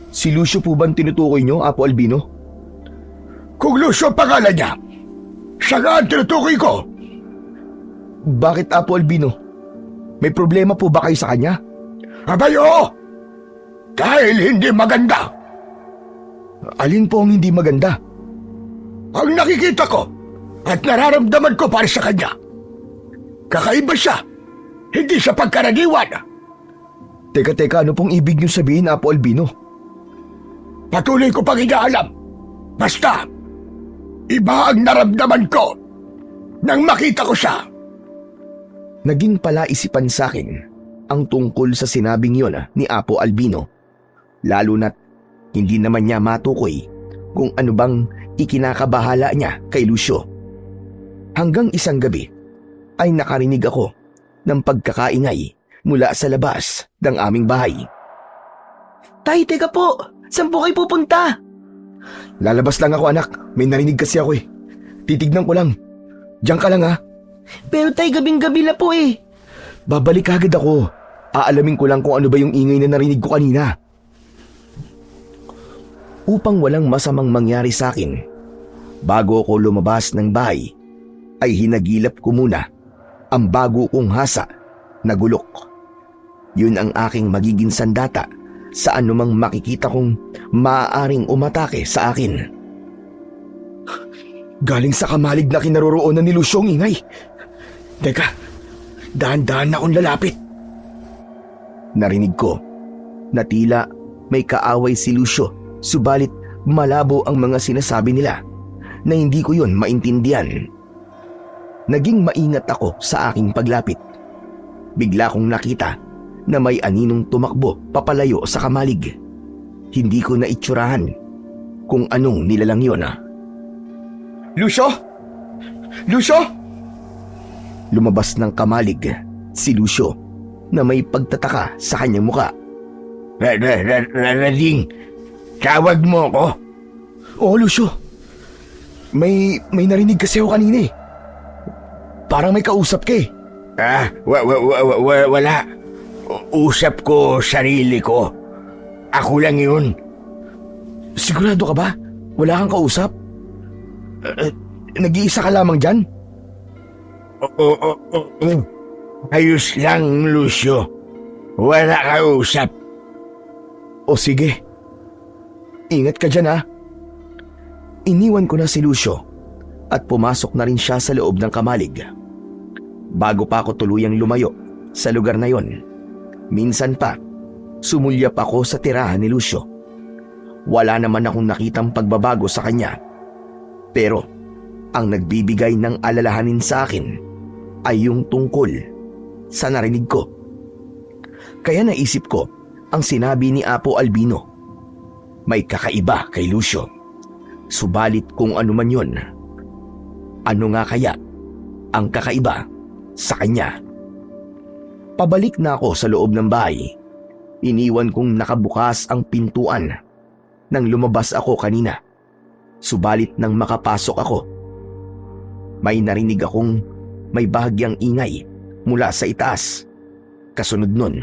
A: Si Lucio po bang tinutukoy niyo, Apo Albino?
C: Kung Lucio ang pangalan niya, siya nga ang tinutukoy ko.
A: Bakit, Apo Albino? May problema po ba kayo sa kanya?
C: Abay, oo. Dahil hindi maganda.
A: Alin po ang hindi maganda?
C: Ang nakikita ko at nararamdaman ko para sa kanya. Kakaiba siya. Hindi siya pagkaraniwan.
A: Teka, ano pong ibig niyo sabihin, Apo Albino?
C: Patuloy ko pang inaalam. Basta, iba ang naramdaman ko nang makita ko siya.
A: Naging palaisipan sa akin ang tungkol sa sinabing yon ni Apo Albino. Lalo na't hindi naman niya matukoy kung ano bang ikinakabahala niya kay Lucio. Hanggang isang gabi ay nakarinig ako ng pagkakaingay mula sa labas ng aming bahay.
B: Tay, teka po. Saan po kayo pupunta?
A: Lalabas lang ako, anak. May narinig kasi ako Titignan ko lang. Diyan ka lang, ha?
B: Pero tay, gabing-gabi na po
A: Babalik agad ako. Aalamin ko lang kung ano ba yung ingay na narinig ko kanina. Upang walang masamang mangyari sa akin, bago ako lumabas ng bahay, ay hinagilap ko muna ang bago kong hasa na gulok. Yun ang aking magiging sandata sa anumang makikita kong maaaring umatake sa akin. Galing sa kamalig na kinaroroonan ni Lucio ang ingay. Teka, dahan-dahan na akong lalapit. Narinig ko na tila may kaaway si Lucio, subalit malabo ang mga sinasabi nila na hindi ko yun maintindihan. Naging maingat ako sa aking paglapit. Bigla kong nakita na may aninong tumakbo papalayo sa kamalig. Hindi ko na itsurahan kung anong nilalang yun. Lucio! Lucio! Lumabas ng kamalig si Lucio na may pagtataka sa kanyang muka.
C: Rading, tawag mo ko?
A: Oo, Lucio. May narinig kasi ako kanina Parang may kausap ka
C: Wala. Usap ko sarili ko. Ako lang yun.
A: Sigurado ka ba? Wala kang kausap? Nag-iisa ka lamang dyan?
C: Oo. Ayos lang, Lucio. Wala kausap.
A: O sige. Ingat ka dyan, ha? Iniwan ko na si Lucio at pumasok na rin siya sa loob ng kamalig. Bago pa ako tuluyang lumayo sa lugar na yon, minsan pa, sumulyap ako sa tirahan ni Lucio. Wala naman akong nakitang pagbabago sa kanya. Pero, ang nagbibigay ng alalahanin sa akin ay yung tungkol sa narinig ko. Kaya naisip ko ang sinabi ni Apo Albino. May kakaiba kay Lucio. Subalit kung ano man yun, ano nga kaya ang kakaiba sa kanya? Pabalik na ako sa loob ng bahay. Iniwan kong nakabukas ang pintuan nang lumabas ako kanina. Subalit nang makapasok ako, may narinig akong may bahagyang ingay mula sa itaas. Kasunod nun,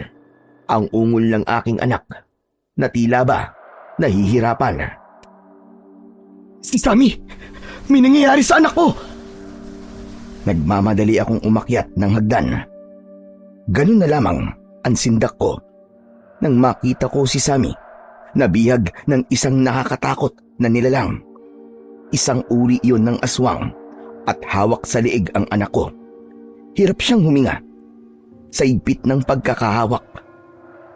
A: ang ungol ng aking anak na tila ba nahihirapan.
B: Si Sammy! May nangyayari sa anak ko!
A: Nagmamadali akong umakyat ng hagdan. Ganun na lamang ang sindak ko nang makita ko si Sammy na bihag ng isang nakakatakot na nilalang. Isang uri iyon ng aswang at hawak sa liig ang anak ko. Hirap siyang huminga. Sa higpit ng pagkakahawak,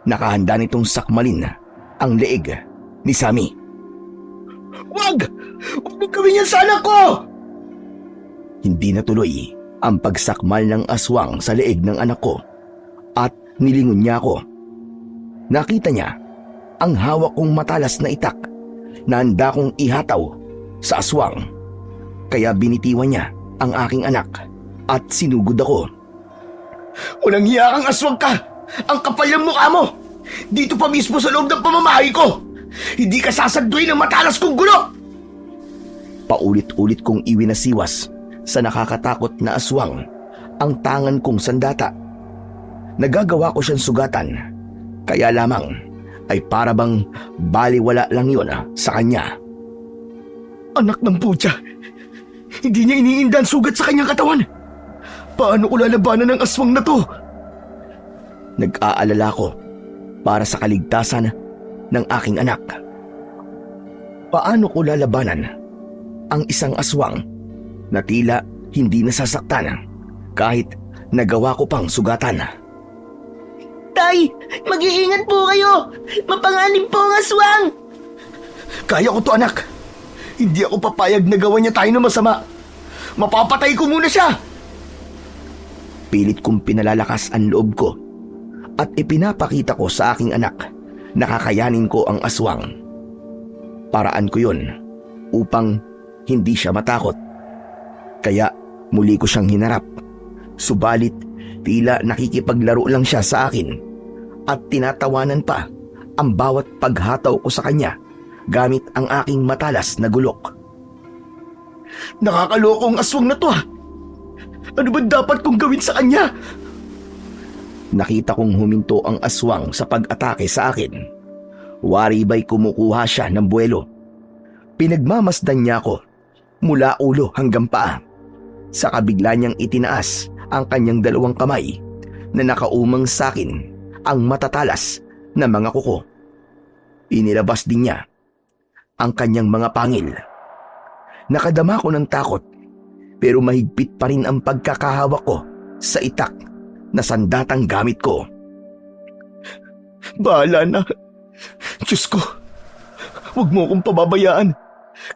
A: nakahanda nitong sakmalin ang liig ni Sammy.
B: Wag! Huwag mo gawin yan sa anak ko!
A: Hindi natuloy ang pagsakmal ng aswang sa leeg ng anak ko at nilingon niya ako. Nakita niya ang hawak kong matalas na itak na handa kong ihataw sa aswang. Kaya binitiwan niya ang aking anak at sinugod ako.
B: Walang hiya kang aswang ka! Ang kapal ng mukha mo! Dito pa mismo sa loob ng pamamahay ko! Hindi ka sasadway ng matalas kong gulo!
A: Paulit-ulit kong iwinasiwas sa nakakatakot na aswang ang tangan kong sandata. Nagagawa ko siyang sugatan, kaya lamang ay para bang baliwala lang yun sa kanya.
B: Anak ng putya! Hindi niya iniinda ang sugat sa kanyang katawan! Paano ko lalabanan ng aswang na to?
A: Nag-aalala ko para sa kaligtasan ng aking anak. Paano ko lalabanan ang isang aswang na tila hindi nasasaktan kahit nagawa ko pang sugatan?
B: Tay! Mag-iingat po kayo! Mapanganib po ang aswang! Kaya ko to, anak! Hindi ako papayag na gawa niya tayo ng masama! Mapapatay ko muna siya!
A: Pilit kong pinalalakas ang loob ko at ipinapakita ko sa aking anak na kakayanin ko ang aswang. Paraan ko yun upang hindi siya matakot. Kaya muli ko siyang hinarap. Subalit tila nakikipaglaro lang siya sa akin at tinatawanan pa ang bawat paghataw ko sa kanya gamit ang aking matalas na gulok.
B: Nakakaloko ang aswang na to, ha? Ano ba dapat kong gawin sa kanya?
A: Nakita kong huminto ang aswang sa pag-atake sa akin. Wari ba'y kumukuha siya ng buwelo. Pinagmamasdan niya ako mula ulo hanggang paa. Sa kabigla niyang itinaas ang kanyang dalawang kamay na nakaumang sa akin ang matatalas na mga kuko. Inilabas din niya ang kanyang mga pangil. Nakadama ko ng takot pero mahigpit pa rin ang pagkakahawak ko sa itak na sandatang gamit ko.
B: Bahala na. Diyos ko, huwag mo akong pababayaan.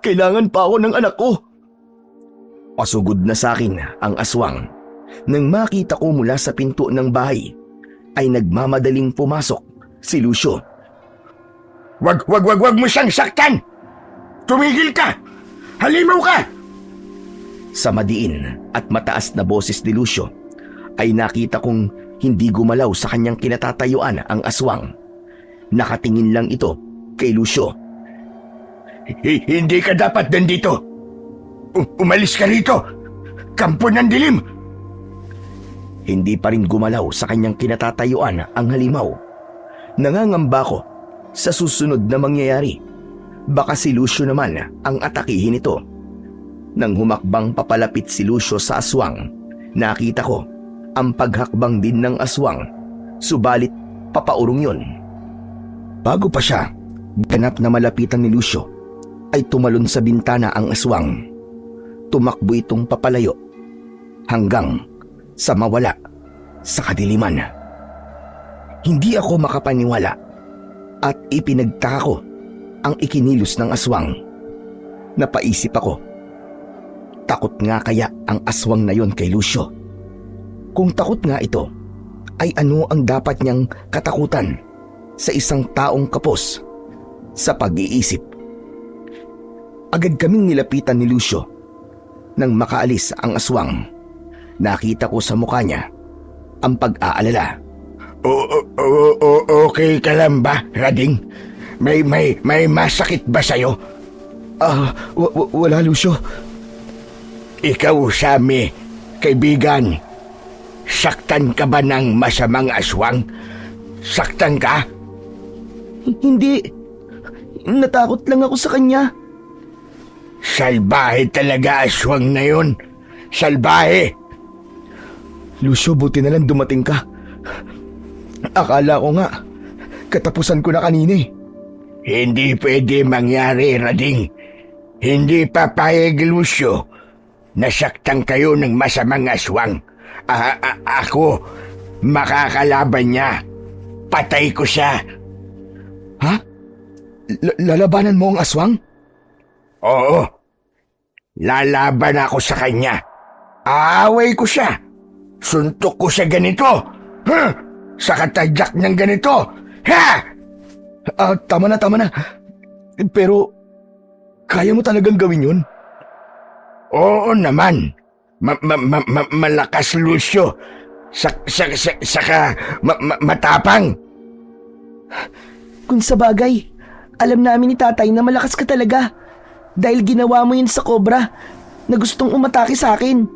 B: Kailangan pa ako ng anak ko.
A: Pasugod na sa akin ang aswang. Nang makita ko mula sa pinto ng bahay, ay nagmamadaling pumasok si Lucio.
C: Wag mo siyang saktan! Tumigil ka! Halimaw ka!
A: Sa madiin at mataas na boses ni Lucio, ay nakita kong hindi gumalaw sa kanyang kinatatayuan ang aswang. Nakatingin lang ito kay Lucio.
C: Hindi ka dapat nandito. Umalis ka rito. Kampo ng dilim.
A: Hindi pa rin gumalaw sa kanyang kinatatayuan ang halimaw. Nangangamba ko sa susunod na mangyayari. Baka si Lucio naman ang atakihin ito. Nang humakbang papalapit si Lucio sa aswang, nakita ko ang paghakbang din ng aswang, subalit papaurong yun. Bago pa siya ganap na malapitan ni Lucio, ay tumalon sa bintana ang aswang. Tumakbo itong papalayo hanggang sa mawala sa kadiliman. Hindi ako makapaniwala at ipinagtaka ko ang ikinilos ng aswang. Napaisip ako, takot nga kaya ang aswang na yon kay Lucio? Kung takot nga ito, ay ano ang dapat niyang katakutan sa isang taong kapos sa pag-iisip? Agad kaming nilapitan ni Lucio. Nang makaalis ang aswang, nakita ko sa mukha niya ang pag-aalala.
C: Okay ka lang ba, Rading? May masakit ba sa'yo?
B: Wala, Lucio.
C: Ikaw, Sammy, kaibigan, saktan ka ba ng masamang aswang? Saktan ka?
B: Hindi. Natakot lang ako sa kanya.
C: Salbahe talaga aswang na yun. Salbahe.
A: Lucio, buti na lang dumating ka. Akala ko nga, katapusan ko na kanina eh.
C: Hindi pwede mangyari, Rading. Hindi papayag, Lucio. Nasaktan kayo ng masamang aswang. Ako, makakalaban niya. Patay ko siya.
A: Ha? Lalabanan mo ang aswang?
C: Oo. Lalaban ako sa kanya. Aaway ko siya. Suntok ko siya ganito. Sa katadyak ng ganito. Ha!
A: Tama na. Pero, kaya mo talagang gawin yun?
C: Oo naman. Malakas, Lucio. Saka matapang.
B: Kung sa bagay, alam namin ni tatay na malakas ka talaga. Dahil ginawa mo yun sa cobra na gustong umatake sa akin.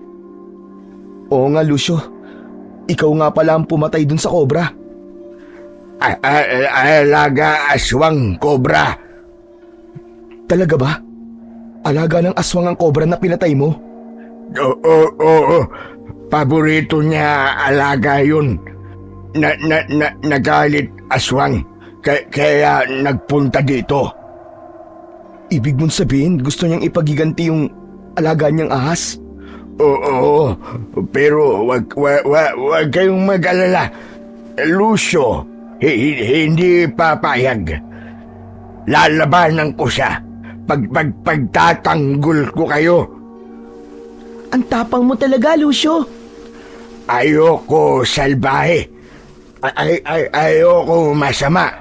A: Oo nga, Lucio. Ikaw nga pala ang pumatay dun sa cobra.
C: Alaga aswang cobra.
A: Talaga ba? Alaga ng aswang ang cobra na pinatay mo?
C: Oo. Paborito niya alaga yun. Nagalit aswang. Kaya nagpunta dito.
A: Ibig mong sabihin gusto niyang ipagiganti yung alaga niyang ahas?
C: Oo. Pero wag kayong mag-alala. Lucio, hindi papayag. Lalabanan ko siya. Pagtatanggol ko kayo.
B: Ang tapang mo talaga, Lucio.
C: Ayoko salbahe. Ayoko masama.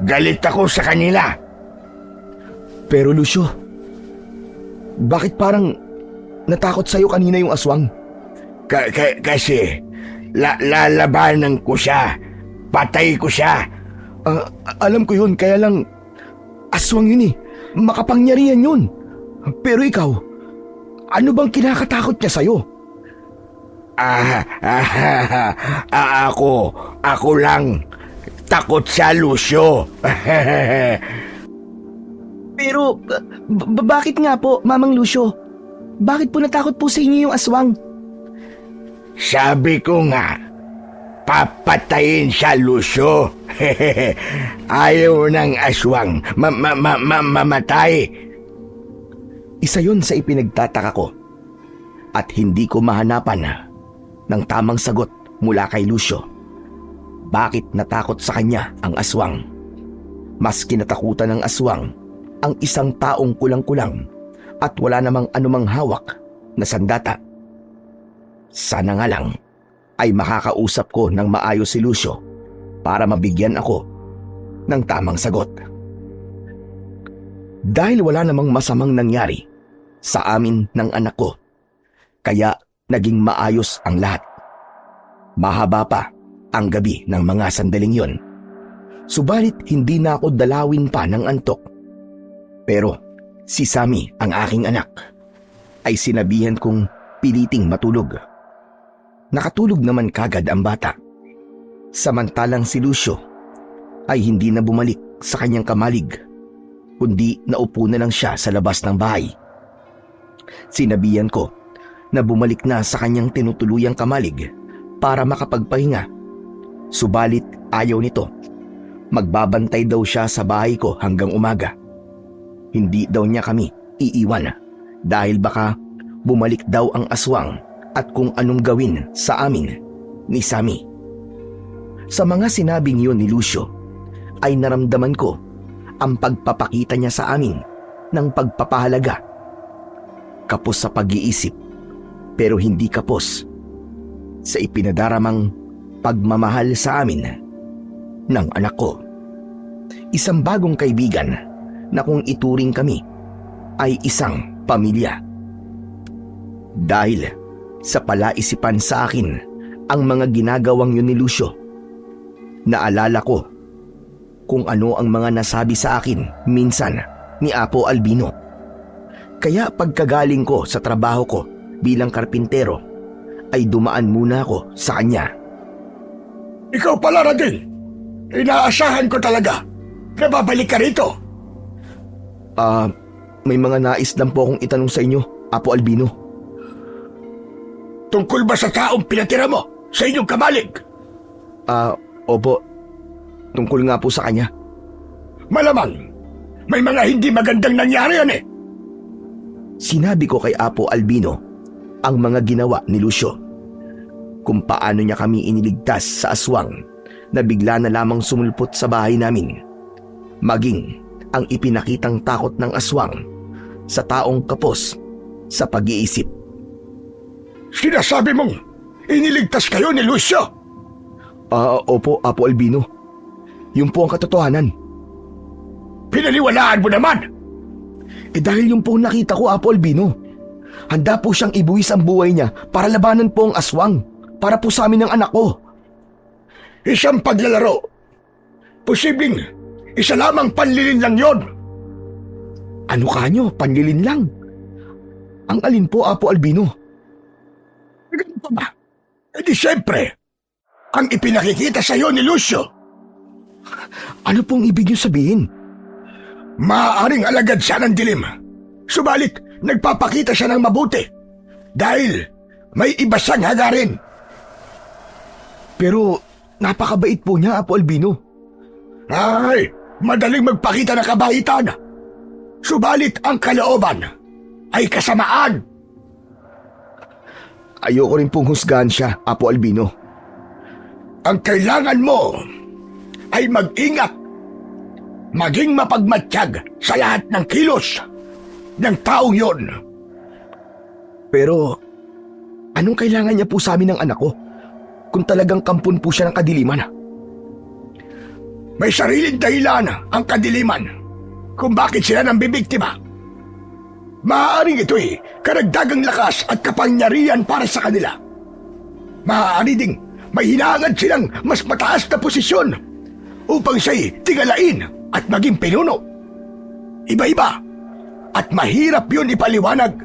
C: Galit ako sa kanila.
A: Pero Lucio, bakit parang natakot sa'yo kanina yung aswang?
C: Kasi lalabanan ko siya. Patay ko siya.
A: Alam ko yun, kaya lang aswang yun eh. Makapangyarihan yun. Pero ikaw, ano bang kinakatakot niya sa'yo?
C: Ako lang. Takot sa Lucio.
B: Pero, bakit nga po, Mamang Lucio? Bakit po natakot po sa inyo yung aswang?
C: Sabi ko nga, papatayin siya, Lucio. Ayaw ng aswang mamatay.
A: Isa yun sa ipinagtataka ko. At hindi ko mahanapan ng tamang sagot mula kay Lucio. Bakit natakot sa kanya ang aswang? Mas kinatakutan ng aswang ang isang taong kulang-kulang at wala namang anumang hawak na sandata. Sana nga lang ay makakausap ko ng maayos si Lucio para mabigyan ako ng tamang sagot. Dahil wala namang masamang nangyari sa amin ng anak ko, kaya naging maayos ang lahat. Mahaba pa ang gabi ng mga sandaling yon. Subalit hindi na ako dalawin pa ng antok. Pero si Sammy, ang aking anak, ay sinabihan kong piliting matulog. Nakatulog naman kagad ang bata. Samantalang si Lucio ay hindi na bumalik sa kanyang kamalig, kundi naupo na lang siya sa labas ng bahay. Sinabihan ko na bumalik na sa kanyang tinutuluyang kamalig para makapagpahinga. Subalit ayaw nito. Magbabantay daw siya sa bahay ko hanggang umaga. Hindi daw niya kami iiwan dahil baka bumalik daw ang aswang at kung anong gawin sa amin ni Sammy. Sa mga sinabing yun ni Lucio ay naramdaman ko ang pagpapakita niya sa amin ng pagpapahalaga. Kapos sa pag-iisip pero hindi kapos sa ipinadaramang pagmamahal sa amin ng anak ko. Isang bagong kaibigan na kung ituring kami ay isang pamilya. Dahil sa palaisipan sa akin ang mga ginagawang yun ni Lucio, naalala ko kung ano ang mga nasabi sa akin minsan ni Apo Albino. Kaya pagkagaling ko sa trabaho ko bilang karpintero ay dumaan muna ako sa kanya.
C: Ikaw pala, Rading. Inaasahan ko talaga na babalik ka rito.
A: May mga nais lang po akong itanong sa inyo, Apo Albino.
C: Tungkol ba sa taong pinatira mo sa inyong kamalig?
A: Opo. Tungkol nga po sa kanya.
C: Malamang, may mga hindi magandang nangyari yan eh.
A: Sinabi ko kay Apo Albino ang mga ginawa ni Lucio. Kung paano niya kami iniligtas sa aswang na bigla na lamang sumulpot sa bahay namin. Maging ang ipinakitang takot ng aswang sa taong kapos sa pag-iisip.
C: Sinasabi mong iniligtas kayo ni Lucio?
A: Opo, Apo Albino. Yun po ang katotohanan.
C: Pinaniwalaan mo naman!
A: Dahil yung po nakita ko, Apo Albino. Handa po siyang ibuwis ang buhay niya para labanan po ang aswang. Para po sa amin ng anak ko.
C: Isang paglalaro. Posibleng isa lamang panlilin lang yon.
A: Ano kanyo? Panlilin lang? Ang alin po, Apo Albino?
C: Ganito ba? Di siyempre, ang ipinakikita sa iyo ni Lucio.
A: Ano pong ibig niyo sabihin?
C: Maaaring alagad siya ng dilim. Subalit, nagpapakita siya ng mabuti. Dahil may iba siyang hagarin.
A: Pero napakabait po niya, Apo Albino.
C: Ay, madaling magpakita ng kabaitan. Subalit ang kalooban ay kasamaan.
A: Ayoko rin pong husgahan siya, Apo Albino.
C: Ang kailangan mo ay mag-ingat. Maging mapagmatsyag sa lahat ng kilos ng taong yon.
A: Pero, anong kailangan niya po sa amin ng anak ko? Kung talagang kampon po siya ng kadiliman.
C: May sariling dahilan ang kadiliman kung bakit sila nang bibiktima. Maaaring ito'y karagdagang lakas at kapangyarihan para sa kanila. Maaari ding may hinahangad silang mas mataas na posisyon upang siya'y tingalain at maging pinuno. Iba-iba at mahirap yun ipaliwanag.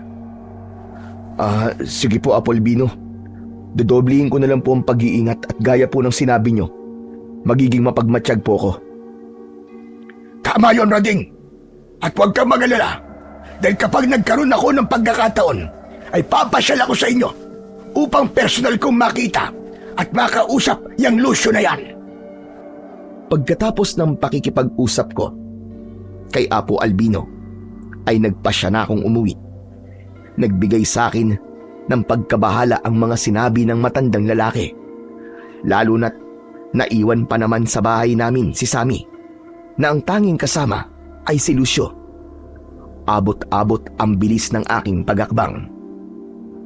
A: Sige po, Apo Albino. Dodoblihin ko na lang po ang pag-iingat at gaya po ng sinabi nyo, magiging mapagmatsyag po ko.
C: Tama yon, Rading. At huwag kang mag-alala. Dahil kapag nagkaroon ako ng pagkakataon, ay papasyal ako sa inyo upang personal kong makita at makausap yung Lucio na yan.
A: Pagkatapos ng pakikipag-usap ko kay Apo Albino, ay nagpasya na akong umuwi. Nagbigay sa akin ng pagkabahala ang mga sinabi ng matandang lalaki. Lalo na't naiwan pa naman sa bahay namin si Sammy, na ang tanging kasama ay si Lucio. Abot-abot ang bilis ng aking pagakbang.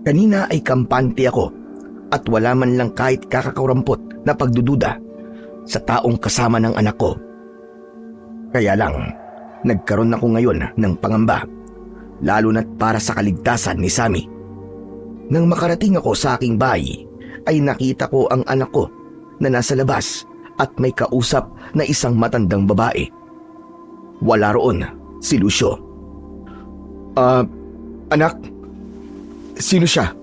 A: Kanina ay kampante ako at wala man lang kahit kakakurampot na pagdududa sa taong kasama ng anak ko. Kaya lang, nagkaroon ako ngayon ng pangamba, lalo na't para sa kaligtasan ni Sammy. Nang makarating ako sa aking bahay, ay nakita ko ang anak ko na nasa labas at may kausap na isang matandang babae. Wala roon si Lucio. Anak, sino siya?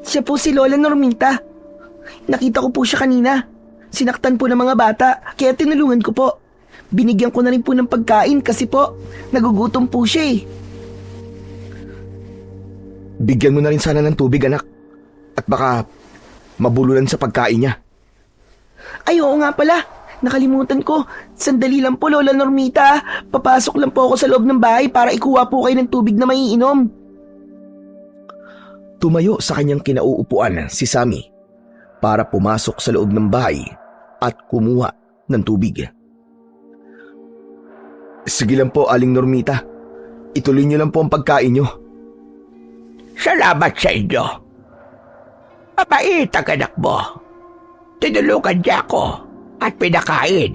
B: Siya po si Lola Normita. Nakita ko po siya kanina. Sinaktan po ng mga bata, kaya tinulungan ko po. Binigyan ko na rin po ng pagkain kasi po, nagugutom po siya eh.
A: Bigyan mo na rin sana ng tubig, anak. At baka mabululan sa pagkain niya.
B: Ay, oo nga pala. Nakalimutan ko. Sandali lang po, Lola Normita. Papasok lang po ako sa loob ng bahay para ikuha po kayo ng tubig na maiinom.
A: Tumayo sa kanyang kinauupuan si Sammy para pumasok sa loob ng bahay at kumuha ng tubig. Sige lang po, Aling Normita. Ituloy niyo lang po ang pagkain niyo.
C: Salamat sa inyo. Mabait ang anak mo. Tinulungan niya ako at pinakain.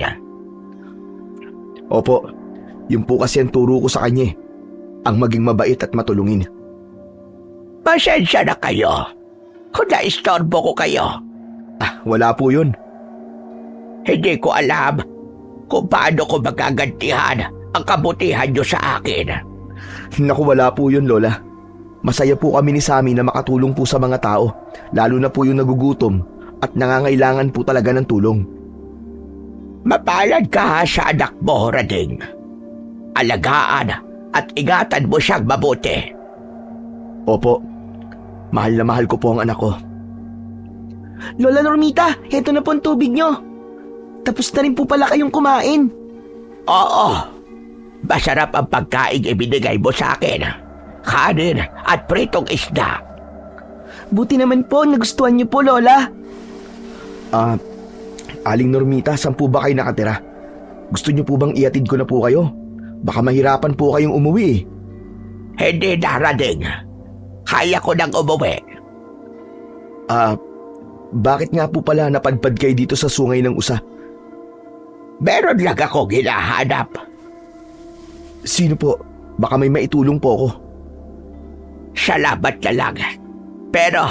A: Opo, yun po kasi ang turo ko sa kanya, ang maging mabait at matulungin.
C: Pasensya na kayo kung naistorbo ko kayo.
A: Wala po yun.
C: Hindi ko alam kung paano ko magagantihan ang kabutihan niyo sa akin.
A: Naku, wala po yun, Lola. Masaya po kami ni Sammy na makatulong po sa mga tao, lalo na po yung nagugutom at nangangailangan po talaga ng tulong.
C: Mapalad ka sa anak mo, Rading.
D: alagaan at ingatan mo siyang mabuti.
A: Opo, mahal na mahal ko po ang anak ko.
B: Lola Normita, heto na po ang tubig nyo. Tapos na rin po pala kayong kumain.
D: Oo, masarap ang pagkain ibinigay mo sa akin. Kanin at pritong isda.
B: Buti naman po, nagustuhan nyo po, Lola.
A: Aling Normita, saan po ba kayo nakatira? Gusto niyo po bang iatid ko na po kayo? Baka mahirapan po kayong umuwi.
D: Hindi na, Rading. Kaya ko nang umuwi.
A: Bakit nga po pala napadpad kayo dito sa sungay ng Usa?
D: Meron lang akong hinahanap.
A: Sino po? Baka may maitulong po ako.
D: Salamat na lang. Pero,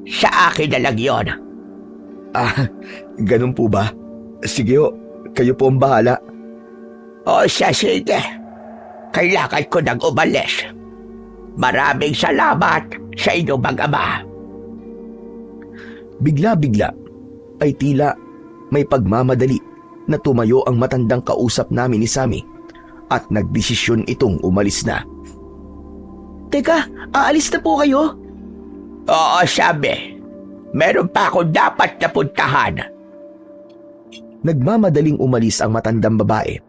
D: sa akin na lang yun.
A: Ganun po ba? Sige ho, kayo po ang bahala.
D: O siya, sige. Kailangan ko nang umalis. Maraming salamat sa inyong mag-ama.
A: Bigla-bigla ay tila may pagmamadali na tumayo ang matandang kausap namin ni Sammy at nagdesisyon itong umalis na.
B: Teka, aalis na po kayo?
D: Oo, sabi. Meron pa akong dapat na puntahan.
A: Nagmamadaling umalis ang matandang babae.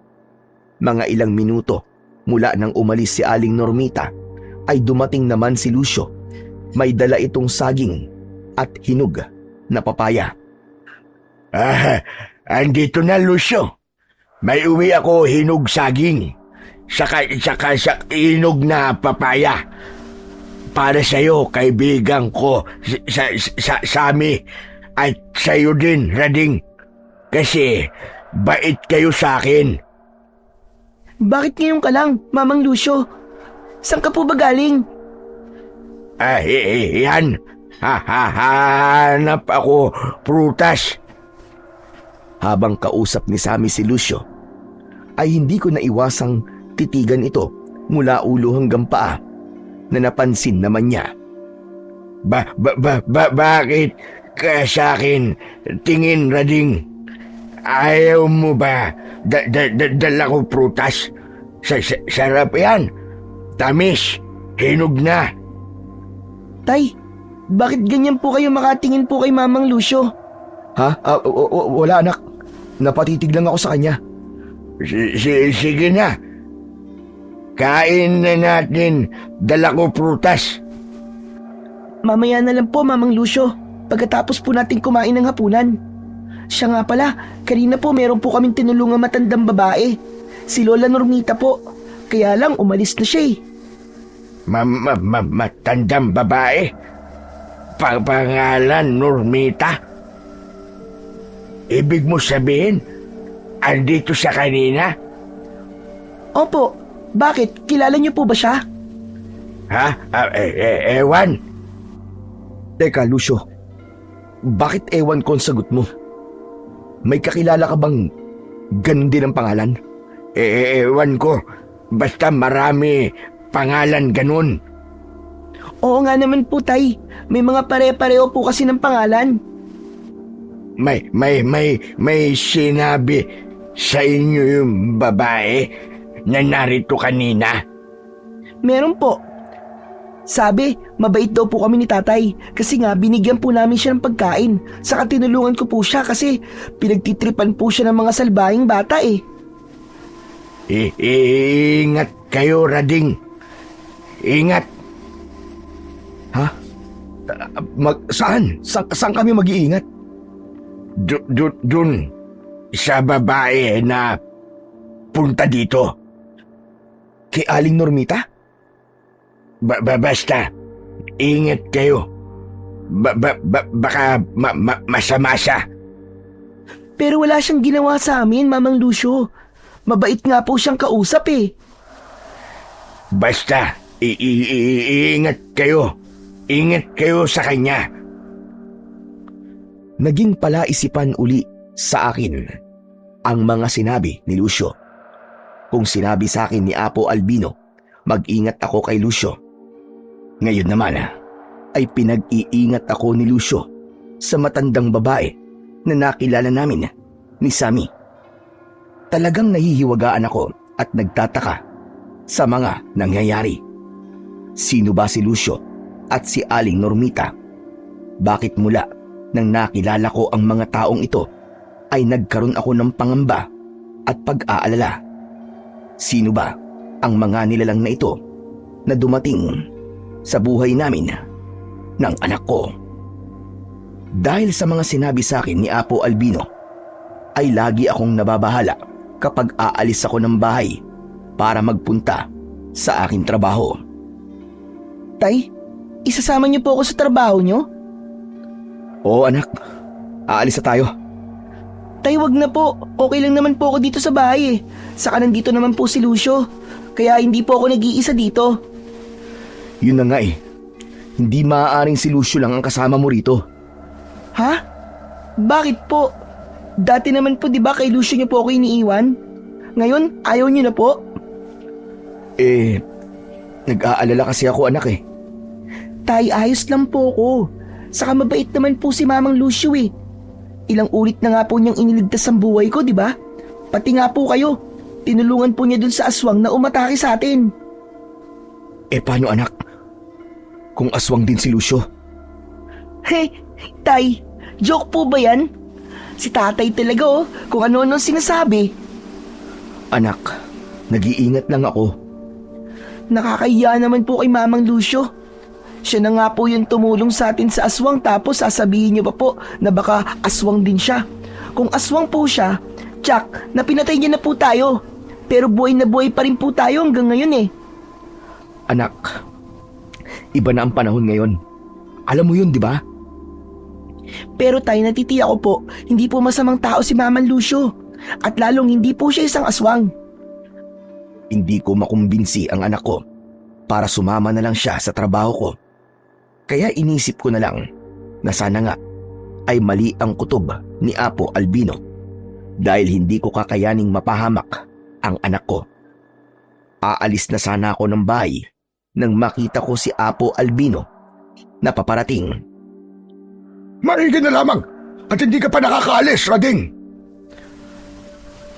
A: Mga ilang minuto mula nang umalis si Aling Normita ay dumating naman si Lucio. May dala itong saging at hinog na papaya.
C: Andito na, Lucio. May uwi ako hinog saging. Saka hinog na papaya. Para sa'yo, kaibigan ko, Sammy. At sa'yo din, Rading. Kasi, bait kayo sa akin.
B: Bakit ngayon ka lang, Mamang Lucio? Saan ka po ba galing?
C: Yan. Hanap ako prutas.
A: Habang kausap ni Sammy si Lucio, ay hindi ko naiwasang titigan ito mula ulo hanggang paa na napansin naman niya.
C: Bakit ka sa akin tingin, Rading? Ayaw mo ba dala ko prutas? Sarap yan. Tamis. Hinog na.
B: Tay, bakit ganyan po kayo makatingin po kay Mamang Lucio?
A: Ha? Wala anak. Napatitig lang ako sa kanya.
C: Sige na. Kain na natin. Dala ko prutas.
B: Mamaya na lang po, Mamang Lucio. Pagkatapos po natin kumain ng hapunan. Siya nga pala, kanina po meron po kaming tinulungang matandang babae. Si Lola Normita po. Kaya lang umalis na siya eh.
C: Matandang babae? Pangalan Normita? Ibig mo sabihin, andito siya kanina?
B: Opo, bakit? Kilala niyo po ba siya?
C: Ha? Ewan.
A: Teka, Lucio. Bakit ewan ko ang sagot mo? May kakilala ka bang ganun din ang pangalan?
C: Ewan ko. Basta marami pangalan ganun.
B: Oo nga naman po, Tay. May mga pare-pareho po kasi ng pangalan.
C: May sinabi sa inyo yung babae na narito kanina?
B: Meron po. Sabi, mabait daw po kami ni Tatay kasi nga binigyan po namin siya ng pagkain. Saka tinulungan ko po siya kasi pinagtitripan po siya ng mga salbahing bata eh.
C: Ingat kayo, Rading. Ingat.
A: Ha? Saan? Saan kami mag-iingat?
C: Dun sa babae na punta dito.
A: Kay Aling Normita?
C: Basta, ingat kayo. Baka masama siya.
B: Pero wala siyang ginawa sa amin, Mamang Lucio. Mabait nga po siyang kausap eh.
C: Basta, ingat kayo. Ingat kayo sa kanya.
A: Naging palaisipan uli sa akin ang mga sinabi ni Lucio. Kung sinabi sa akin ni Apo Albino, mag-ingat ako kay Lucio. Ngayon naman ay pinag-iingat ako ni Lucio sa matandang babae na nakilala namin ni Sammy. Talagang nahihiwagaan ako at nagtataka sa mga nangyayari. Sino ba si Lucio at si Aling Normita? Bakit mula nang nakilala ko ang mga taong ito ay nagkaroon ako ng pangamba at pag-aalala? Sino ba ang mga nilalang na ito na dumating sa buhay namin ng anak ko? Dahil sa mga sinabi sa akin ni Apo Albino, ay lagi akong nababahala kapag aalis ako ng bahay para magpunta sa aking trabaho.
B: Tay, isasama niyo po ako sa trabaho niyo?
A: Oo anak, aalis na tayo.
B: Tay, wag na po. Okay lang naman po ako dito sa bahay eh. Saka nandito naman po si Lucio. Kaya hindi po ako nag-iisa dito.
A: Yun na nga eh, hindi maaaring si Lucio lang ang kasama mo rito.
B: Ha? Bakit po? Dati naman po 'di ba kay Lucio niyo po ako iniiwan? Ngayon, ayaw niyo na po?
A: Nag-aalala kasi ako anak eh.
B: Tay, ayos lang po ako. Saka mabait naman po si Mamang Lucio eh. Ilang ulit na nga po niyang iniligtas ang buhay ko, di ba? Pati nga po kayo, tinulungan po niya dun sa aswang na umatake sa atin.
A: Paano anak? Kung aswang din si Lucio?
B: Hey, Tay, joke po ba yan? Si tatay talaga kung ano-ano sinasabi.
A: Anak, nag-iingat lang ako.
B: Nakakahiya naman po kay Mamang Lucio. Siya na nga po yung tumulong sa atin sa aswang tapos sasabihin niyo pa po na baka aswang din siya. Kung aswang po siya, tsak, napinatay niya na po tayo. Pero buhay na buhay pa rin po tayo hanggang ngayon eh.
A: Anak, iba na ang panahon ngayon. Alam mo yun, di ba?
B: Pero tayo, natitiya ko po, hindi po masamang tao si Mamang Lucio. At lalong hindi po siya isang aswang.
A: Hindi ko makumbinsi ang anak ko para sumama na lang siya sa trabaho ko. Kaya inisip ko na lang na sana nga ay mali ang kutob ni Apo Albino dahil hindi ko kakayaning mapahamak ang anak ko. Aalis na sana ako ng bahay nang makita ko si Apo Albino na paparating.
C: Maigi na lamang at hindi ka pa nakakaalis, Rading.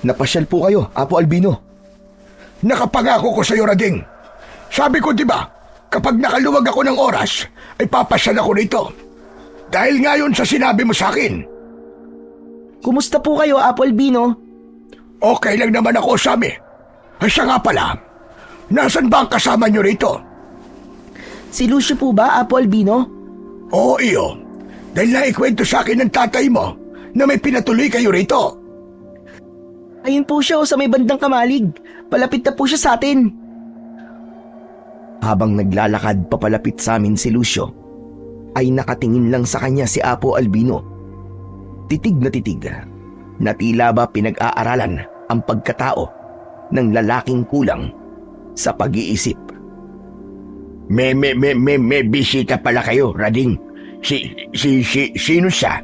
A: Napasyal po kayo, Apo Albino.
C: Nakapangako ko sa iyo, Rading. Sabi ko, di ba, kapag nakaluwag ako ng oras, ay papasyal ako rito. Dahil ngayon sa sinabi mo sa akin.
B: Kumusta po kayo, Apo Albino?
C: Okay lang naman ako, Sami. Ay siya nga pala, nasan ba ang kasama niyo rito?
B: Si Lucio po ba, Apo Albino?
C: Oo, iyo. Dahil naikwento sa akin ng tatay mo na may pinatuloy kayo rito.
B: Ayun po siya sa may bandang Kamalig. Palapit na po siya sa atin.
A: Habang naglalakad papalapit sa amin si Lucio, ay nakatingin lang sa kanya si Apo Albino. Titig na tila ba pinag-aaralan ang pagkatao ng lalaking kulang sa pag-iisip.
D: May bisita pala kayo, Rading. Sino siya?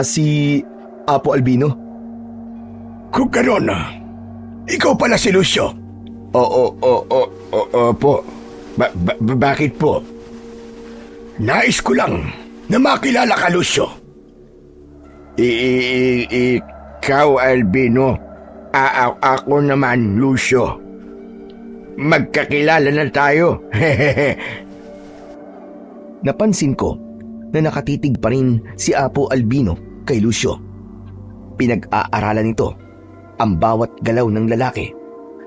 A: Si Apo Albino.
C: Kung gano'n, ikaw pala si Lucio.
D: Opo. Bakit po?
C: Nais ko lang na makilala ka, Lucio.
D: Ikaw, Albino. Ako naman, Lucio. Magkakilala na tayo.
A: Napansin ko na nakatitig pa rin si Apo Albino kay Lucio. Pinag-aaralan nito ang bawat galaw ng lalaki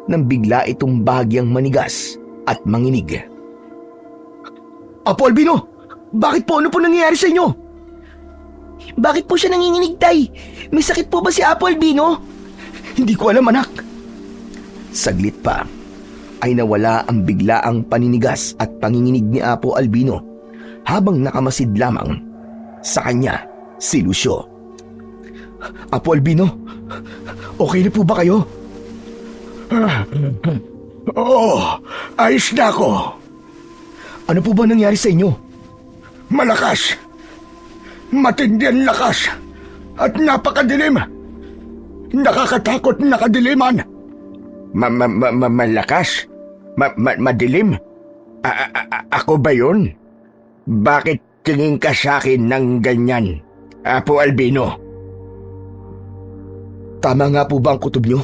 A: nang bigla itong bahagyang manigas at manginig.
B: Apo Albino, bakit po? Ano po nangyayari sa inyo? Bakit po siya nanginginig, Tay? May sakit po ba si Apo Albino?
A: Hindi ko alam, anak. Saglit pa ay nawala ang biglaang paninigas at panginginig ni Apo Albino habang nakamasid lamang sa kanya si Lucio. Apo Albino, okay na po ba kayo?
C: Oo, ayos na ako.
A: Ano po ba nangyari sa inyo?
C: Malakas. Matindi ang lakas. At napakadilim. Nakakatakot na kadiliman.
D: Malakas? Madilim? Ako ba yun? Bakit tingin ka sa akin ng ganyan, Apo Albino?
A: Tama nga po ba ang kutob nyo?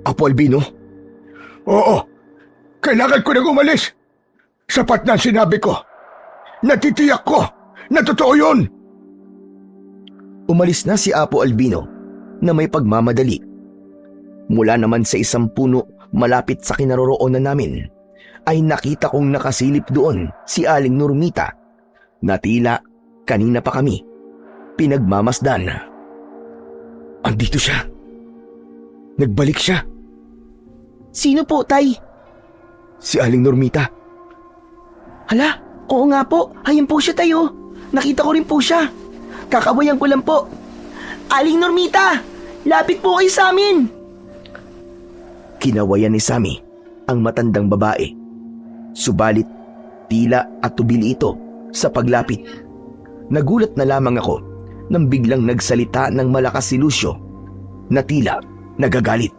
C: Apo Albino? Oo. Kailangan ko nang umalis. Sapat na ang sinabi ko. Natitiyak ko na totoo yun.
A: Umalis na si Apo Albino na may pagmamadali. Mula naman sa isang puno malapit sa kinaroroonan namin, ay nakita kong nakasilip doon si Aling Normita na tila kanina pa kami pinagmamasdan. Andito siya. Nagbalik siya.
B: Sino po, Tay?
A: Si Aling Normita.
B: Hala, oo nga po. Ayun po siya, Tayo. Nakita ko rin po siya. Kakabayan ko lang po. Aling Normita, lapit po kayo sa amin.
A: Kinawayan ni Sammy ang matandang babae. Subalit, tila at tubili ito sa paglapit. Nagulat na lamang ako nang biglang nagsalita ng malakas si Lucio na tila nagagalit.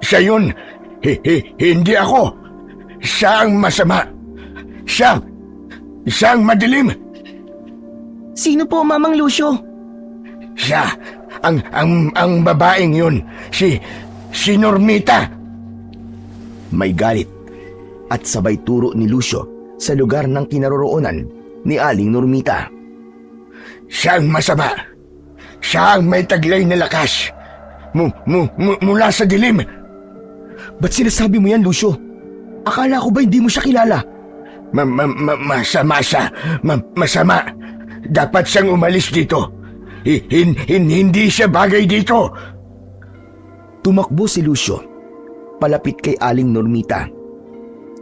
C: Siya yun. Hindi ako. Siya ang masama. Siya ang madilim.
B: Sino po, Mamang Lucio?
C: Siya, ang babaeng yun. Si Normita.
A: May galit at sabay turo ni Lucio sa lugar ng kinaroroonan ni Aling Normita.
C: Siya ang masama. Siya ang may taglay na lakas. Mula sa dilim.
A: Ba't sinasabi mo yan, Lucio? Akala ko ba hindi mo siya kilala?
C: Masama siya. Masama. Dapat siyang umalis dito. Hindi siya bagay dito.
A: Tumakbo si Lucio palapit kay Aling Normita.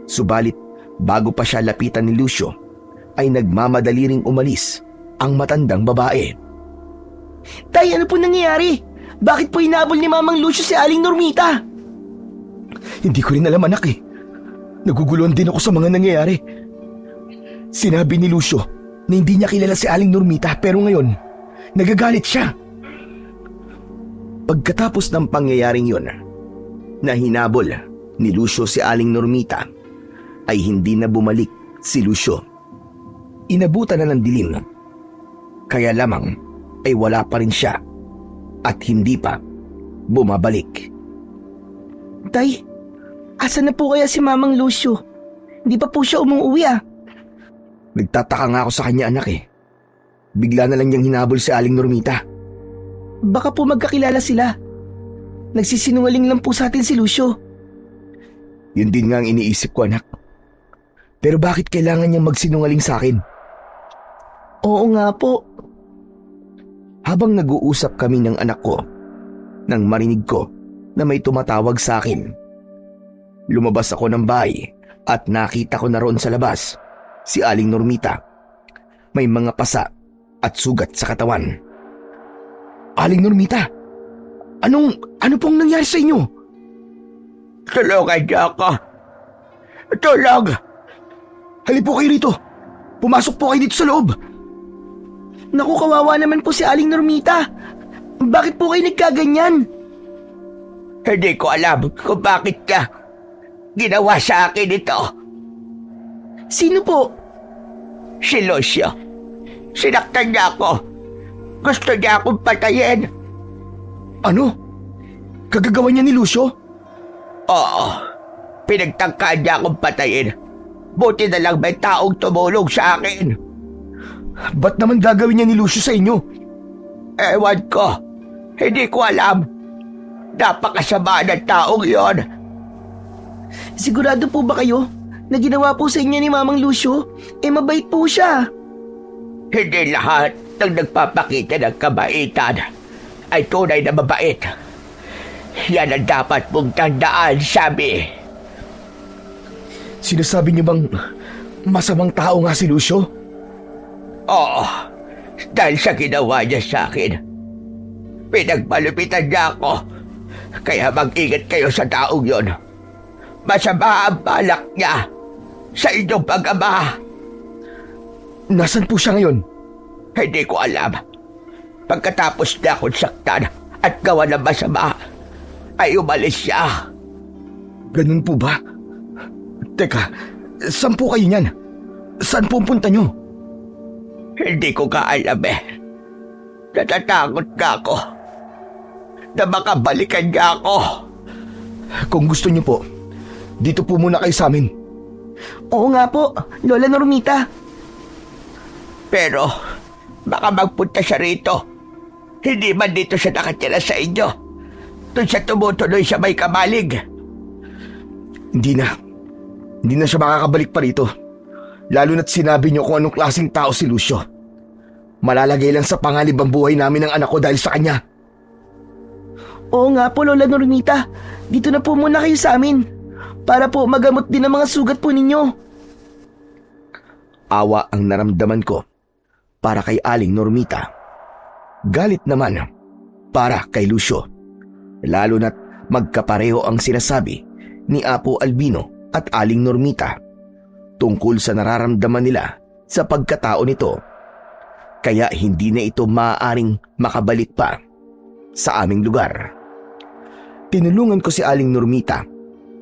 A: Subalit bago pa siya lapitan ni Lucio ay nagmamadali ring umalis ang matandang babae.
B: Tay, ano po nangyayari? Bakit po hinabol ni Mamang Lucio si Aling Normita?
A: Hindi ko rin alam, anak eh. Naguguluhan din ako sa mga nangyayari. Sinabi ni Lucio na hindi niya kilala si Aling Normita pero ngayon, nagagalit siya. Pagkatapos ng pangyayaring yun, na hinabol ni Lucio si Aling Normita, ay hindi na bumalik si Lucio. Inabutan na ng dilim. Kaya lamang ay wala pa rin siya at hindi pa bumabalik.
B: Tay, asan na po kaya si Mamang Lucio? Hindi pa po siya umuwi ah.
A: Nagtataka nga ako sa kanya, anak eh. Bigla na lang niyang hinabol si Aling Normita.
B: Baka po magkakilala sila. Nagsisinungaling lang po sa atin si Lucio.
A: Yun din nga ang iniisip ko, anak. Pero bakit kailangan niyang magsinungaling sa akin?
B: Oo nga po.
A: Habang nag-uusap kami ng anak ko, nang marinig ko na may tumatawag sa akin. Lumabas ako ng bahay at nakita ko na roon sa labas si Aling Normita. May mga pasa at sugat sa katawan. Aling Normita, ano pong nangyari sa inyo?
D: Tulungan niyo ako. Tulong!
A: Halip po kayo rito. Pumasok po kayo dito sa loob.
B: Naku, kawawa naman po si Aling Normita. Bakit po kayo nagkaganyan?
D: Hindi ko alam kung bakit ka ginawa sa akin ito.
B: Sino po?
D: Si Lucio. Sinaktan niya ako. Gusto niya akong patayin.
A: Ano? Kagagawa niya ni Lucio?
D: Oo. Pinagtangkaan niya akong patayin. Buti na lang may taong tumulong sa akin.
A: Ba't naman gagawin niya ni Lucio sa inyo?
D: Ewan ko. Hindi ko alam. Napakasama ng taong yon.
B: Sigurado po ba kayo na ginawa po sa inyo ni Mamang Lucio? Mabait po siya.
D: Hindi lahat ng nagpapakita ng kabaitan ay tunay na mabait. Yan ang dapat mong tandaan, Sammy.
A: Sinasabi niyo bang masamang tao nga si Lucio?
D: Oo, dahil sa ginawa niya sa akin. Pinagmalupitan niya ako. Kaya mag-ingat kayo sa taong yon. Masama ang balak niya sa inyong pag-ama.
A: Nasaan po siya ngayon?
D: Hindi ko alam. Pagkatapos na akong saktan at gawa ng masama, ay umalis siya.
A: Ganun po ba? Teka, saan po kayo niyan? Saan po ang punta niyo?
D: Hindi ko ka alam eh. Natatakot na ako. na makabalikan niya ako.
A: Kung gusto niyo po, dito po muna kayo sa amin.
B: Oo nga po, Lola Normita.
D: Pero baka magpunta siya rito. Hindi man dito siya nakatira sa inyo. Doon siya tumutuloy sa may kamalig.
A: Hindi na siya makakabalik pa rito. Lalo na't sinabi niyo kung anong klaseng tao si Lucio. Malalagay lang sa panganib ang buhay namin ng anak ko dahil sa kanya.
B: Oo nga po, Lola Normita. Dito na po muna kayo sa amin. Para po magamot din ang mga sugat po ninyo.
A: Awa ang naramdaman ko para kay Aling Normita. Galit naman para kay Lucio. Lalo na't magkapareho ang sinasabi ni Apo Albino at Aling Normita tungkol sa nararamdaman nila sa pagkatao nito. Kaya hindi na ito maaaring makabalik pa sa aming lugar. Tinulungan ko si Aling Normita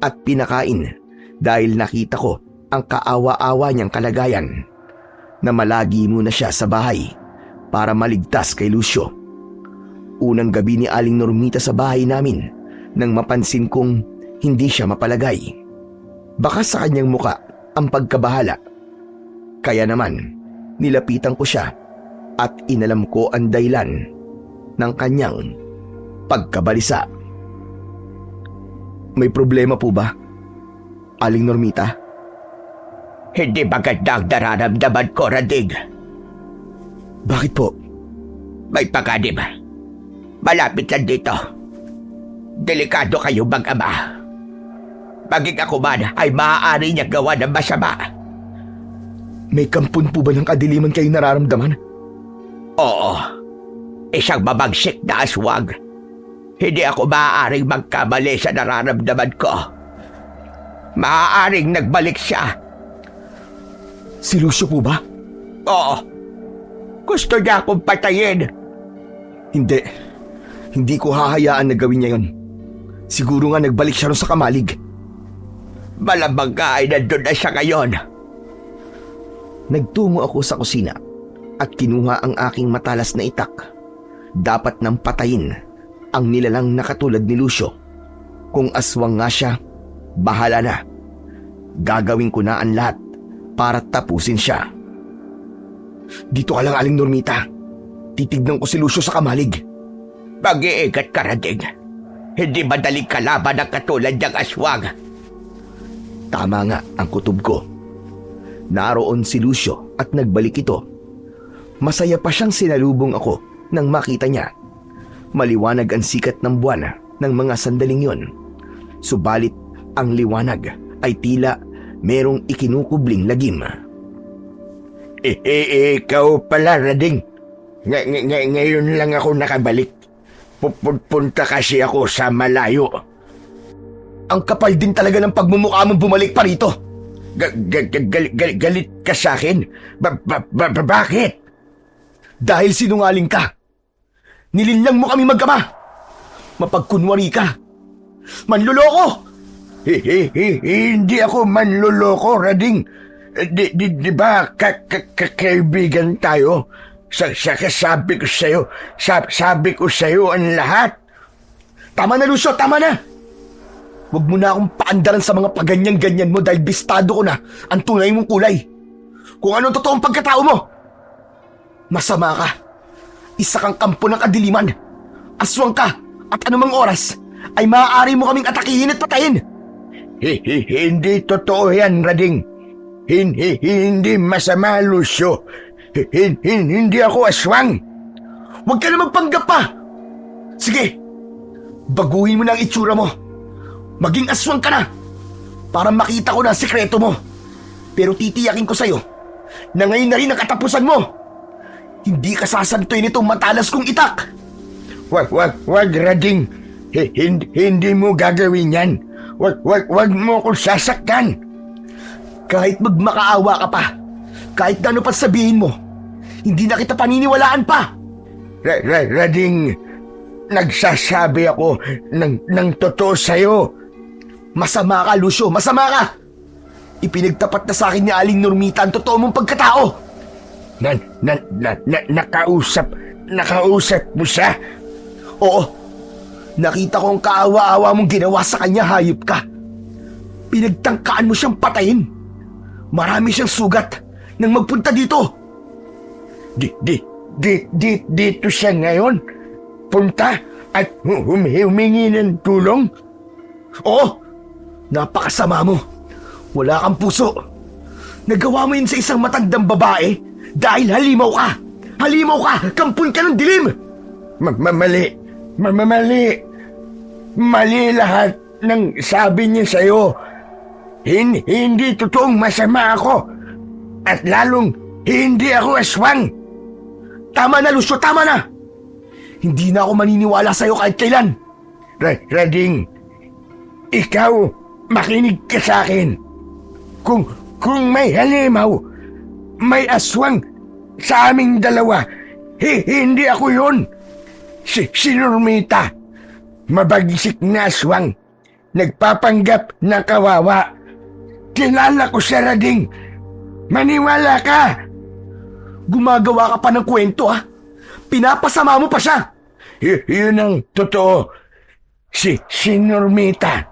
A: at pinakain dahil nakita ko ang kaawa-awa niyang kalagayan na malagi muna siya sa bahay para maligtas kay Lucio. Unang gabi ni Aling Normita sa bahay namin nang mapansin kong hindi siya mapalagay. Baka sa kanyang muka ang pagkabahala. Kaya naman, nilapitan ko siya at inalam ko ang dahilan ng kanyang pagkabalisa. May problema po ba, Aling Normita?
D: Hindi maganda ang nararamdaman ko, Rading.
A: Bakit po?
D: May paganib. Malapit lang dito. Delikado kayo mag-ama. Maging ako man ay maaari niya gawa ng masama.
A: May kampon po ba ng kadiliman kayo nararamdaman?
D: Oo. Isang mabagsik na aswang. Hindi ako maaaring magkamali sa nararamdaman ko. Maaaring nagbalik siya.
A: Si Lucio po ba?
D: Oo. Gusto niya akong patayin.
A: Hindi ko hahayaan na gawin niya yun. Siguro nga nagbalik siya ron sa kamalig.
D: Malamang ka ay nandun na siya ngayon.
A: Nagtungo ako sa kusina at kinuha ang aking matalas na itak. Dapat nang patayin ang nilalang na katulad ni Lucio. Kung aswang nga siya, bahala na. Gagawin ko na ang lahat para tapusin siya. Dito ka lang, Aling Normita. Titignan ko si Lucio sa kamalig.
D: Mag-iingat ka, Rading. Hindi madaling kalaban ang katulad niyang aswang.
A: Tama nga ang kutob ko. Naroon si Lucio at nagbalik ito. Masaya pa siyang sinalubong ako nang makita niya. Maliwanag ang sikat ng buwan ng mga sandaling yon. Subalit ang liwanag ay tila merong ikinukubling lagim.
C: Ikaw pala, Rading. Ngayon lang ako nakabalik. Pupunta kasi ako sa malayo.
A: Ang kapal din talaga ng pagmumukha mong bumalik pa rito.
C: Galit ka sa akin? Bakit?
A: Dahil sinungaling ka. Nilinlang mo kami mag-ama. Mapagkunwari ka. Manluloko!
C: Hindi ako manluloko, Rading. Di ba kaibigan tayo? Sabi ko sa'yo ang lahat.
A: Tama na, Lucio, tama na! Huwag mo na akong paandaran sa mga paganyan-ganyan mo dahil bistado ko na ang tunay mong kulay. Kung anong totoong pagkatao mo. Masama ka. Isa kang kampo ng kadiliman. Aswang ka at anumang oras ay maaari mo kaming atakihin at patayin.
C: Hindi totoo yan, Rading. Hindi masama, Lucio. Hindi ako aswang.
A: Huwag ka na magpanggap pa. Sige, baguhin mo na ang itsura mo. Maging aswang ka na para makita ko na ang sikreto mo. Pero titiyakin ko sa'yo na ngayon na rin ang katapusan mo. Hindi ka sasantoy nitong matalas kong itak.
C: Wag, Rading. Hindi mo gagawin yan. Wag mo ko sasaktan.
A: Kahit magmakaawa ka pa, kahit ano pa sabihin mo, hindi na kita paniniwalaan pa.
C: Rading, nagsasabi ako ng totoo sa'yo.
A: Masama ka, Lucio, masama ka. Ipinagtapat na sa akin ni Aling Normita ang totoo mong pagkatao.
C: Nakausap mo siya?
A: Oo, Nakita ko ang kaawa-awa mong ginawa sa kanya, hayop ka. Pinagtangkaan mo siyang patayin. Marami siyang sugat nang magpunta dito.
C: Dito siya ngayon? Punta at humingi ng tulong?
A: Oo, napakasama mo. Wala kang puso. Nagawa mo yun sa isang matandang babae dahil halimaw ka. Halimaw ka! Kampun ka ng dilim!
C: Mali. Mali lahat ng sabi niya sa'yo. Hindi totoong masama ako. At lalong hindi ako aswang.
A: Tama na, Lucio, tama na! Hindi na ako maniniwala sa'yo kahit kailan.
C: Rading, ikaw makinig ka sa akin. Kung may halimaw, may aswang sa aming dalawa, hindi ako yun. Si Normita, mabagsik na aswang, nagpapanggap na kawawa. Kilala ko siya, Rading. Maniwala ka.
A: Gumagawa ka pa ng kwento, ha? Pinapasama mo pa siya.
C: Yun ang totoo. Si Normita.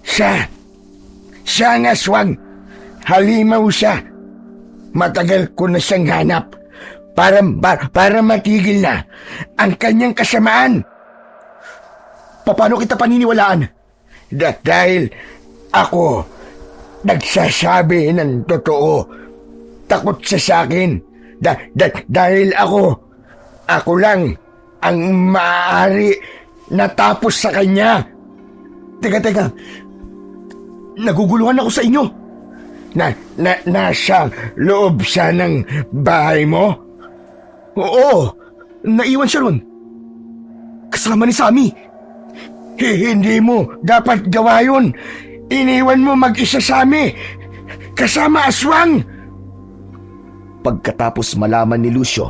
C: Siya ang aswang. Halimaw siya. Matagal ko na siyang hanap para matigil na ang kanyang kasamaan.
A: Paano kita paniniwalaan?
C: Dahil ako nagsasabi ng totoo. Takot siya sa akin. Dahil ako lang ang maaari natapos sa kanya.
A: Teka. Naguguluhan ako sa inyo.
C: Nasa loob siya ng bahay mo?
A: Oo, naiwan siya ron. Kasama ni Sammy.
C: Hindi mo dapat gawa yun. Iniwan mo mag-isa Sammy. Kasama aswang.
A: Pagkatapos malaman ni Lucio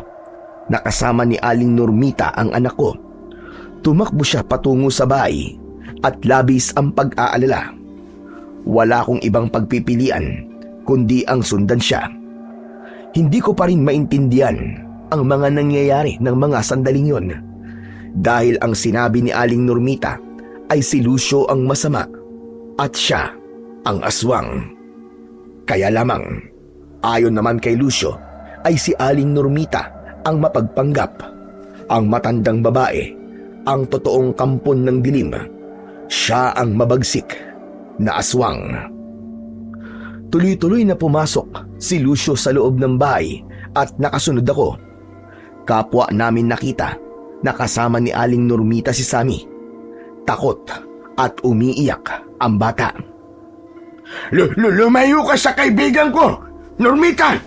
A: na kasama ni Aling Normita ang anak ko, tumakbo siya patungo sa bahay at labis ang pag-aalala. Wala akong ibang pagpipilian kundi ang sundan siya. Hindi ko pa rin maintindihan ang mga nangyayari ng mga sandaling yon dahil ang sinabi ni Aling Normita ay si Lucio ang masama at siya ang aswang. Kaya lamang, ayon naman kay Lucio, ay si Aling Normita ang mapagpanggap, ang matandang babae, ang totoong kampon ng dilim. Siya ang mabagsik na aswang. Tuloy-tuloy na pumasok si Lucio sa loob ng bahay at nakasunod ako. Kapwa namin nakita na kasama ni Aling Normita si Sammy. Takot at umiiyak ang bata.
C: Lumayo ka sa kaibigan ko, Normita!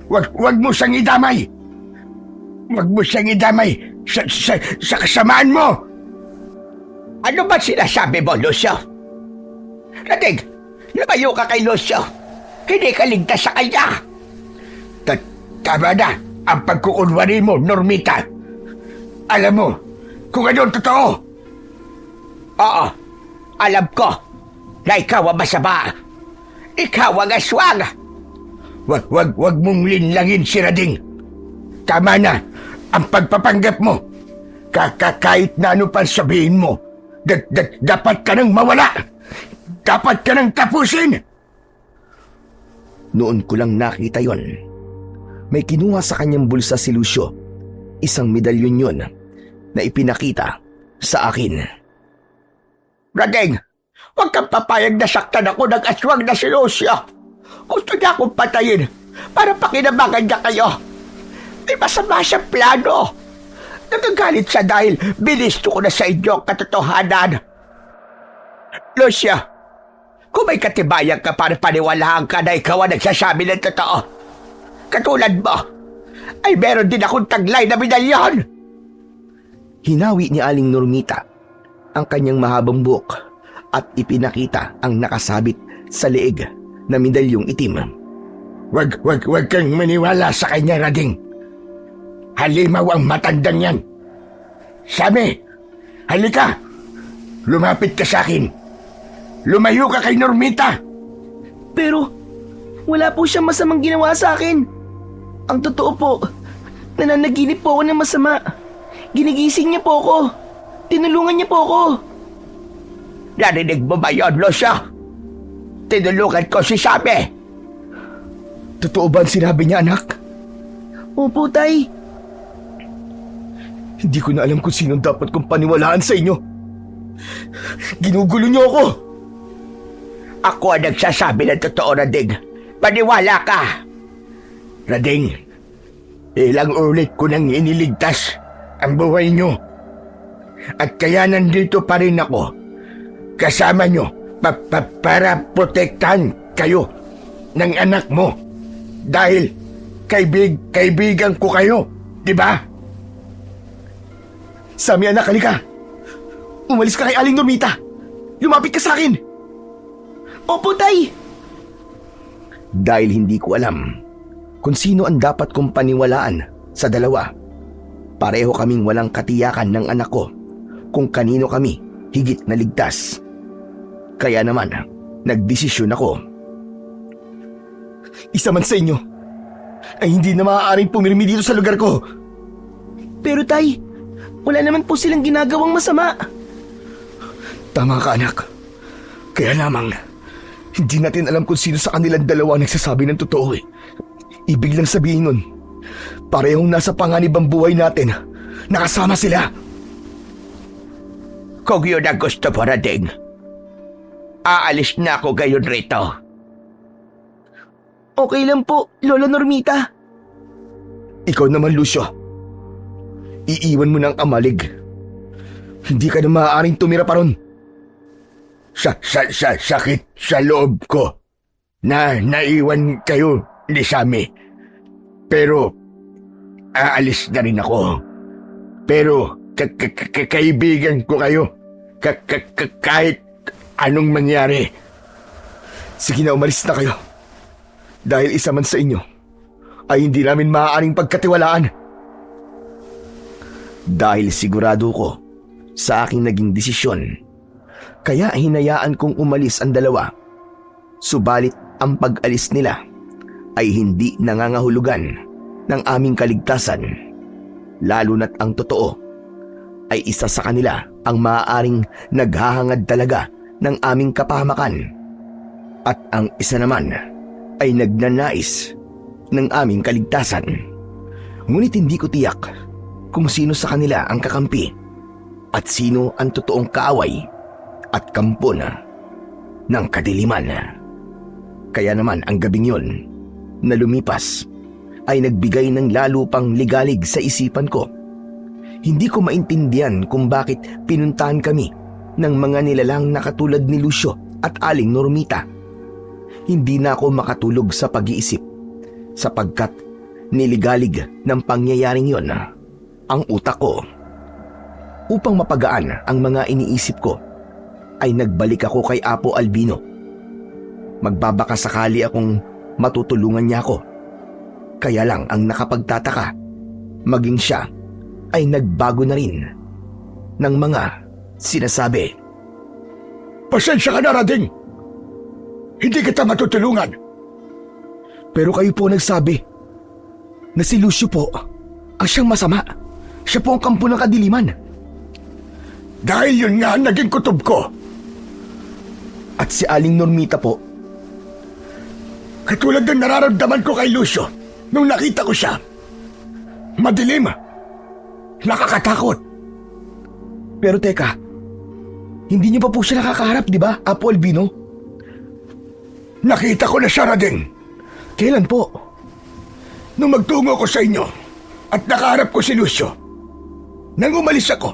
C: Wag mo siyang idamay! Wag mo siyang idamay sa kasamaan mo!
D: Ano ba sinasabi mo, Lucio? Rading, lumayo ka kay Lucio. Hindi ka ligtas sa kanya.
C: Tama na ang pagkukunwari mo, Normita. Alam mo kung ano ang totoo.
D: Oo, alam ko na ikaw ang masama. Ikaw ang aswang.
C: Wag mong linlangin si Rading. Tama na ang pagpapanggap mo. Kahit na ano pa sabihin mo, dapat ka nang mawala. Dapat ka nang tapusin.
A: Noon ko lang nakita yon. May kinuha sa kanyang bulsa si Lucio. Isang medalyon yun na ipinakita sa akin.
D: Rading, huwag kang papayag na saktan ako ng aswang na si Lucio. Gusto niya akong patayin para pakinabangan niya kayo. May masama siyang plano. Nagagalit siya dahil binisto ko na sa inyo ang katotohanan. Lucio, kung may katibayan ka para paniwalaan ka na ikaw ang nagsasabi ng totoo, katulad mo, ay meron din akong taglay na medalyon.
A: Hinawi ni Aling Normita ang kanyang mahabang buhok at ipinakita ang nakasabit sa leeg na medalyong itim.
C: Wag kang maniwala sa kanya, Rading. Halimaw ang matandang yan. Sabi, halika. Lumapit ka sa akin. Lumayo ka kay Normita.
B: Pero wala po siyang masamang ginawa sa akin. Ang totoo po, nananaginip po ako ng masama. Ginigising niya po ako. Tinulungan niya po ako.
D: Narinig mo ba yun, Lucio? Tinulungan ko si Sammy.
A: Totoo ba ang sinabi niya, anak?
B: Opo, Tay.
A: Hindi ko na alam kung sinong dapat kong paniwalaan sa inyo. Ginugulo niyo ako.
D: Ako ang nagsasabi ng totoo, Rading. Paniwala ka. Rading, ilang ulit ko nang iniligtas ang buhay niyo. At kaya nandito pa rin ako. Kasama niyo para protektahan kayo ng anak mo. Dahil kaibigan ko kayo, di ba?
A: Sammy, anak, halika. Umalis ka kay Aling Normita. Lumapit ka sa akin.
B: Opo, Tay.
A: Dahil hindi ko alam kung sino ang dapat kong paniwalaan sa dalawa. Pareho kaming walang katiyakan ng anak ko kung kanino kami higit na ligtas. Kaya naman, nagdesisyon ako. Isa man sa inyo ay hindi na maaaring pumirmi dito sa lugar ko.
B: Pero Tay, wala naman po silang ginagawang masama.
A: Tama ka, anak. Kaya lamang, hindi natin alam kung sino sa kanilang dalawa nagsasabi ng totoo eh. Ibig lang sabihin nun, parehong nasa panganib ang buhay natin. Nakasama sila.
D: Kung yun ang gusto mo, Rading, aalis na ako gayon rito.
B: Okay lang po, Lola Normita.
A: Ikaw naman, Lucio. Iiwan mo ng amalig. Hindi ka na maaaring tumira pa ron.
C: Sakit sa loob ko na naiwan kayo ni Sammy. Pero aalis na rin ako. Pero kaibigan ko kayo. Kahit anong mangyari.
A: Sige na, umalis na kayo. Dahil isa man sa inyo ay hindi namin maaaring pagkatiwalaan. Dahil sigurado ko sa aking naging desisyon, kaya hinayaan kong umalis ang dalawa. Subalit ang pag-alis nila ay hindi nangangahulugan ng aming kaligtasan. Lalo na't ang totoo ay isa sa kanila ang maaaring naghahangad talaga ng aming kapahamakan. At ang isa naman ay nagnanais ng aming kaligtasan. Ngunit hindi ko tiyak kung sino sa kanila ang kakampi at sino ang totoong kaaway at kampo ng kadiliman. Kaya naman ang gabing yun na lumipas ay nagbigay ng lalo pang ligalig sa isipan ko. Hindi ko maintindihan kung bakit pinuntahan kami ng mga nilalang na katulad ni Lucio at Aling Normita. Hindi na ako makatulog sa pag-iisip sapagkat niligalig ng pangyayaring yon ang utak ko. Upang mapagaan ang mga iniisip ko, ay nagbalik ako kay Apo Albino. Magbabaka sakali akong matutulungan niya ako. Kaya lang ang nakapagtataka, maging siya ay nagbago na rin ng mga sinasabi.
C: Pasensya ka na, Rading. Hindi kita matutulungan.
A: Pero kayo po nagsabi na si Lucio po ang siyang masama. Siya po ang kampo ng kadiliman.
C: Dahil yun nga ang naging kutob ko.
A: At si Aling Normita po,
C: Katulad ng nararamdaman ko kay Lucio nung nakita ko siya. Madilim. Nakakatakot.
A: pero teka, hindi niyo pa po siya nakakaharap, di ba, Apo Albino?
C: Nakita ko na siya, Rading.
A: Kailan po?
C: Nung magtungo ko sa inyo at nakaharap ko si Lucio. Nang umalis ako,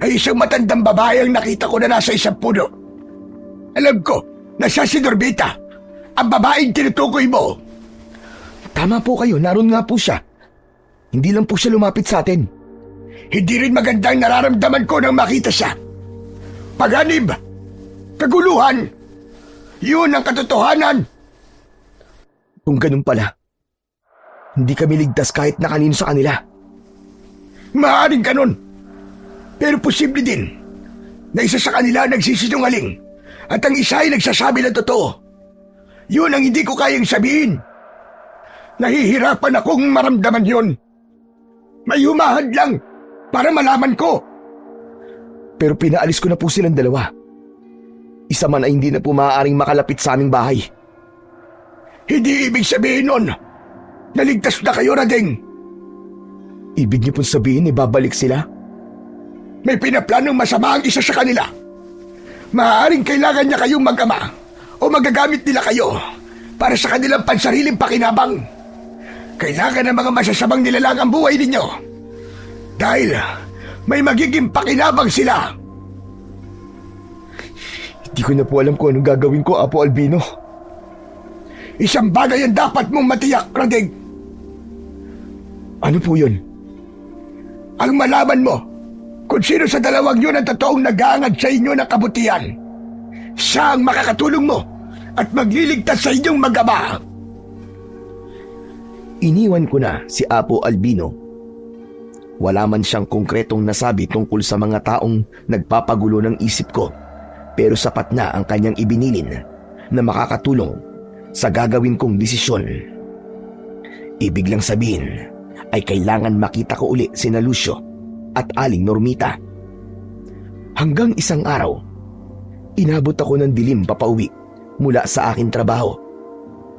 C: ay isang matandang babae ang nakita ko na nasa isang puno. Alam ko na siya si Normita, ang babaeng tinutukoy mo.
A: Tama po kayo, naroon nga po siya. Hindi lang po siya lumapit sa atin.
C: Hindi rin magandang nararamdaman ko nang makita siya. Paganib, kaguluhan, yun ang katotohanan.
A: Kung ganun pala, hindi kami ligtas kahit na kanino sa kanila.
C: Maaaring ganun. Pero posible din na isa sa kanila nagsisinungaling at ang isa ay nagsasabi ng totoo. Yun ang hindi ko kayang sabihin. Nahihirapan akong maramdaman yun. May humahad lang para malaman ko.
A: Pero pinaalis ko na po silang dalawa. Isa man ay hindi na po maaaring makalapit sa aming bahay.
C: Hindi ibig sabihin nun, naligtas na kayo, Rading.
A: Ibig niyo pong sabihin babalik sila?
C: May pinaplanong masama ang isa sa kanila. Maaaring kailangan niya kayong mag-ama o magagamit nila kayo para sa kanilang pansariling pakinabang. Kailangan ng mga masasamang nilalang ang buhay ninyo. Dahil may magiging pakinabang sila.
A: Hindi ko na po alam kung anong gagawin ko, Apo Albino.
C: Isang bagay ang dapat mong matiyak, Rading.
A: Ano po yun?
C: Ang malaman mo kung sino sa dalawang yun ang totoong nag-aangad sa inyo ng kabutihan. Siya ang makakatulong mo at magliligtas sa inyong mag-ama.
A: Iniwan ko na si Apo Albino. Wala man siyang konkretong nasabi tungkol sa mga taong nagpapagulo ng isip ko, pero sapat na ang kanyang ibinilin na makakatulong sa gagawin kong desisyon. Ibig lang sabihin ay kailangan makita ko uli sina Lucio at Aling Normita. Hanggang isang araw, inabot ako ng dilim papauwi mula sa aking trabaho.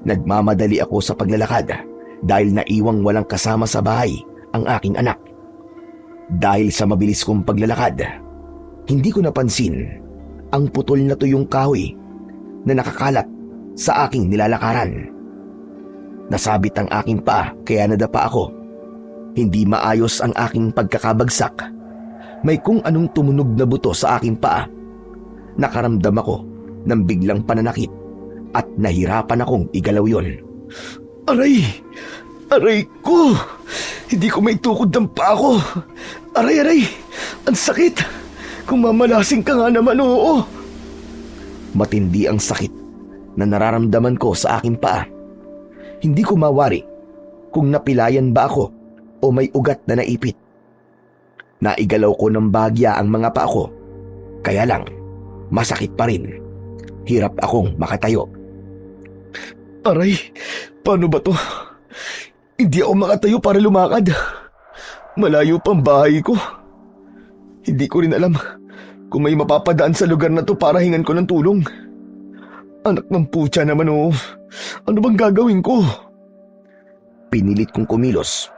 A: Nagmamadali ako sa paglalakad dahil naiwang walang kasama sa bahay ang aking anak. Dahil sa mabilis kong paglalakad, hindi ko napansin ang putol na tuyong kahoy na nakakalat sa aking nilalakaran. Nasabit ang aking paa kaya nadapa ako. Hindi maayos ang aking pagkakabagsak. May kung anong tumunog na buto sa aking paa. Nakaramdam ako ng biglang pananakit at nahirapan akong igalaw yon. Aray! Aray ko! Hindi ko maitukod ng paa ko. Aray, aray! Ang sakit! Kung mamalasing ka nga naman, oo! Matindi ang sakit na nararamdaman ko sa aking paa. Hindi ko mawari kung napilayan ba ako o may ugat na naipit. Naigalaw ko ng bahagya ang mga paa ko. Kaya lang, masakit pa rin. Hirap akong makatayo. Aray, paano ba to? Hindi ako makatayo para lumakad. Malayo pang bahay ko. Hindi ko rin alam kung may mapapadaan sa lugar na to para hingan ko ng tulong. Anak ng putya naman, oh. Ano bang gagawin ko? Pinilit kong kumilos.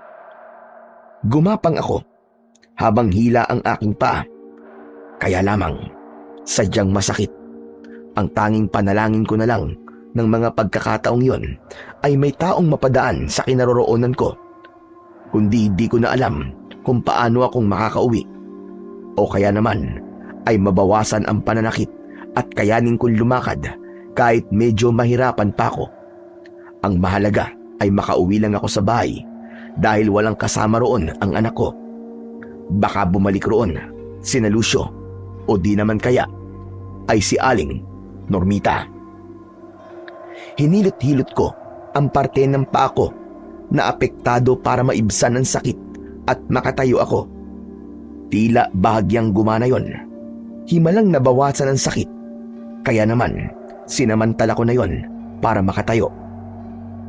A: Gumapang ako habang hila ang aking paa. Kaya lamang, sadyang masakit. Ang tanging panalangin ko na lang ng mga pagkakataong yon ay may taong mapadaan sa kinaroroonan ko. Kundi di ko na alam kung paano akong makakauwi. O kaya naman ay mabawasan ang pananakit at kayanin kong lumakad kahit medyo mahirapan pa ako. Ang mahalaga ay makauwi lang ako sa bahay dahil walang kasama roon ang anak ko. Baka bumalik roon sina Lucio o di naman kaya ay si Aling Normita. Hinilot-hilot ko ang parte ng paa ko na apektado para maibsan ang sakit at makatayo ako. Tila bahagyang gumana yon. Himalang nabawasan ang sakit. Kaya naman, sinamantala ko na yon para makatayo.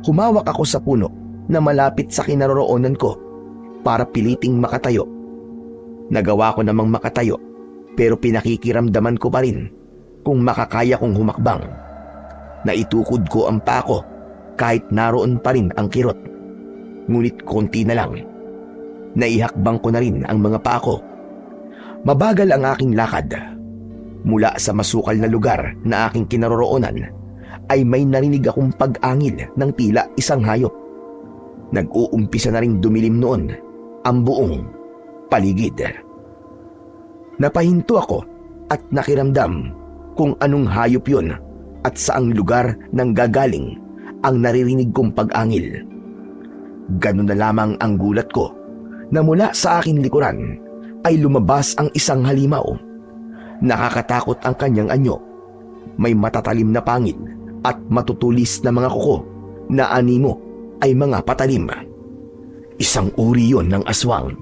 A: Humawak ako sa puno na malapit sa kinaroroonan ko para piliting makatayo. Nagawa ko namang makatayo pero pinakikiramdaman ko pa rin kung makakaya kong humakbang. Naitukod ko ang paa ko kahit naroon pa rin ang kirot. Ngunit konti na lang. Naihakbang ko na rin ang mga paa ko. Mabagal ang aking lakad. Mula sa masukal na lugar na aking kinaroroonan ay may narinig akong pag-angil ng tila isang hayop. Nag-uumpisa na ring dumilim noon ang buong paligid. Napahinto ako at nakiramdam kung anong hayop yun at saang lugar nang gagaling ang naririnig kong pag-angil. Ganun na lamang ang gulat ko na mula sa aking likuran ay lumabas ang isang halimaw. Nakakatakot ang kanyang anyo. May matatalim na pangil at matutulis na mga kuko na animo ay mga patalim. Isang uri yon ng aswang.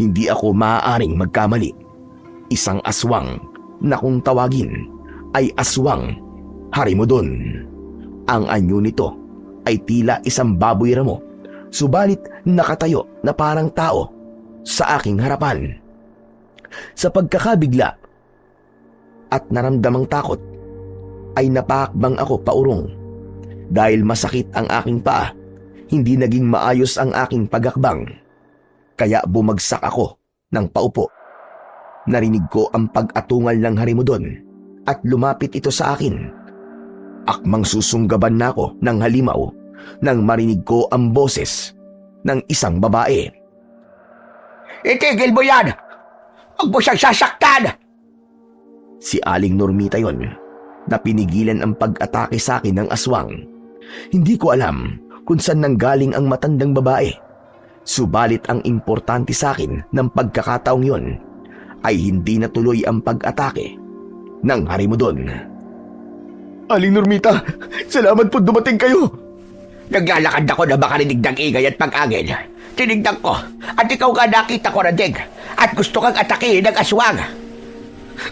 A: Hindi ako maaaring magkamali. Isang aswang na kung tawagin ay aswang Harimodon. Ang anyo nito ay tila isang baboy ramo, subalit nakatayo na parang tao sa aking harapan. Sa pagkakabigla at naramdamang takot, ay napahakbang ako paurong. Dahil masakit ang aking paa, hindi naging maayos ang aking paghakbang. Kaya bumagsak ako ng paupo. Narinig ko ang pag-atungal ng harimudon at lumapit ito sa akin. Akmang susunggaban na ako ng halimaw nang marinig ko ang boses ng isang babae.
D: Itigil mo yan! Huwag mo siyang sasaktan!
A: Si Aling Normita yon na pinigilan ang pag-atake sa akin ng aswang. Hindi ko alam kung saan nanggaling ang matandang babae. Subalit ang importante sa akin ng pagkakataong yon ay hindi natuloy ang pag-atake ng harimudon.
C: Aling Normita, salamat po dumating kayo.
D: Naglalakad ako na makarinig ng ingay at pag-angin. Tinignan ko at ikaw nga nakita ko na dig at gusto kang atakihin ng aswang.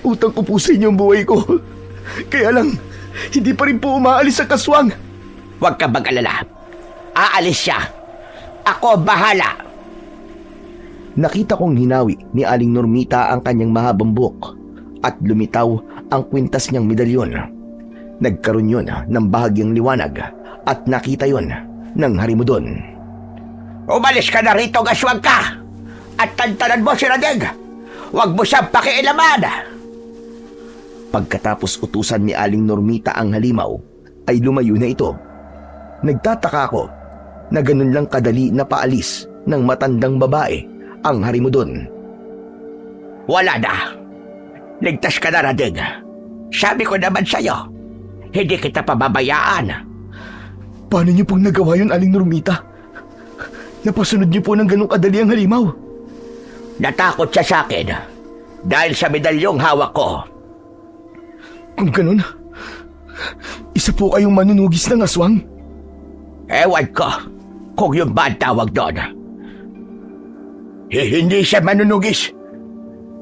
C: Utang ko po sa inyo ang buhay ko. Kaya lang, hindi pa rin po umaalis ang kaswang.
D: Huwag ka mag-alala. Aalis siya. Ako bahala.
A: Nakita kong hinawi ni Aling Normita ang kanyang mahabang buhok at lumitaw ang kwintas niyang medalyon. Nagkaroon yun ng bahagyang liwanag at nakita yon ng harimudon.
D: Umalis ka na rito, aswang ka! At tantanan mo si Radeg! Huwag mo siyang pakialaman!
A: Pagkatapos utusan ni Aling Normita ang halimaw, ay lumayo na ito. Nagtataka ako na ganun lang kadali na paalis ng matandang babae ang harimudon.
D: Wala na. Ligtas ka na, Radeg. Sabi ko naman sa'yo, hindi kita pababayaan.
C: Paano niyo pong nagawa yun, Aling Normita? Napasunod niyo po ng ganong kadali ang halimaw.
D: Natakot siya sa akin dahil sa medalyong hawak ko.
C: Kung ganun, isa po kayong manunugis ng aswang.
D: Ewan ko kung yun ba ang tawag doon. Hindi siya manunugis,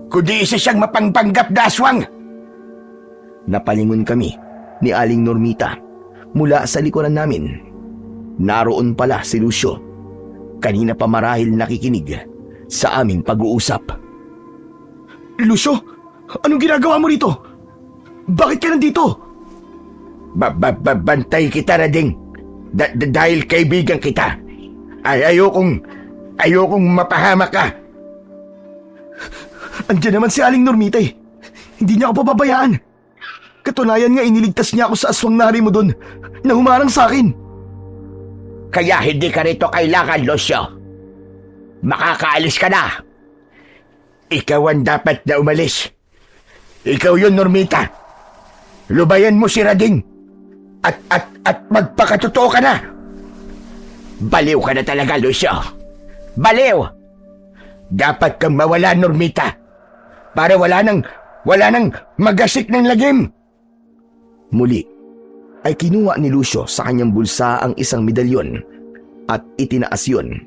D: kundi isa siyang mapangpanggap na aswang.
A: Napalingon kami ni Aling Normita mula sa likuran namin. Naroon pala si Lucio. Kanina pa marahil nakikinig sa aming pag-uusap.
C: Lucio, anong ginagawa mo rito? Bakit ka nandito?
D: Bantay kita, Rading. Dahil kaibigan kita. Ayokong mapahamak ka.
C: Andiyan naman si Aling Normita eh. Hindi niya ako pababayaan. Katunayan nga iniligtas niya ako sa aswang na harimudon na humarang sa akin.
D: Kaya hindi ka rito kailangan, Lucio. Makakaalis ka na. Ikaw ang dapat na umalis. Ikaw yun, Normita. Lubayan mo si Rading. At magpakatotoo ka na. Baliw ka na talaga, Lucio. Baliw! Dapat kang mawala, Normita. Para wala nang magasik ng lagim.
A: Muli ay kinuha ni Lucio sa kanyang bulsa ang isang medalyon at itinaas yun.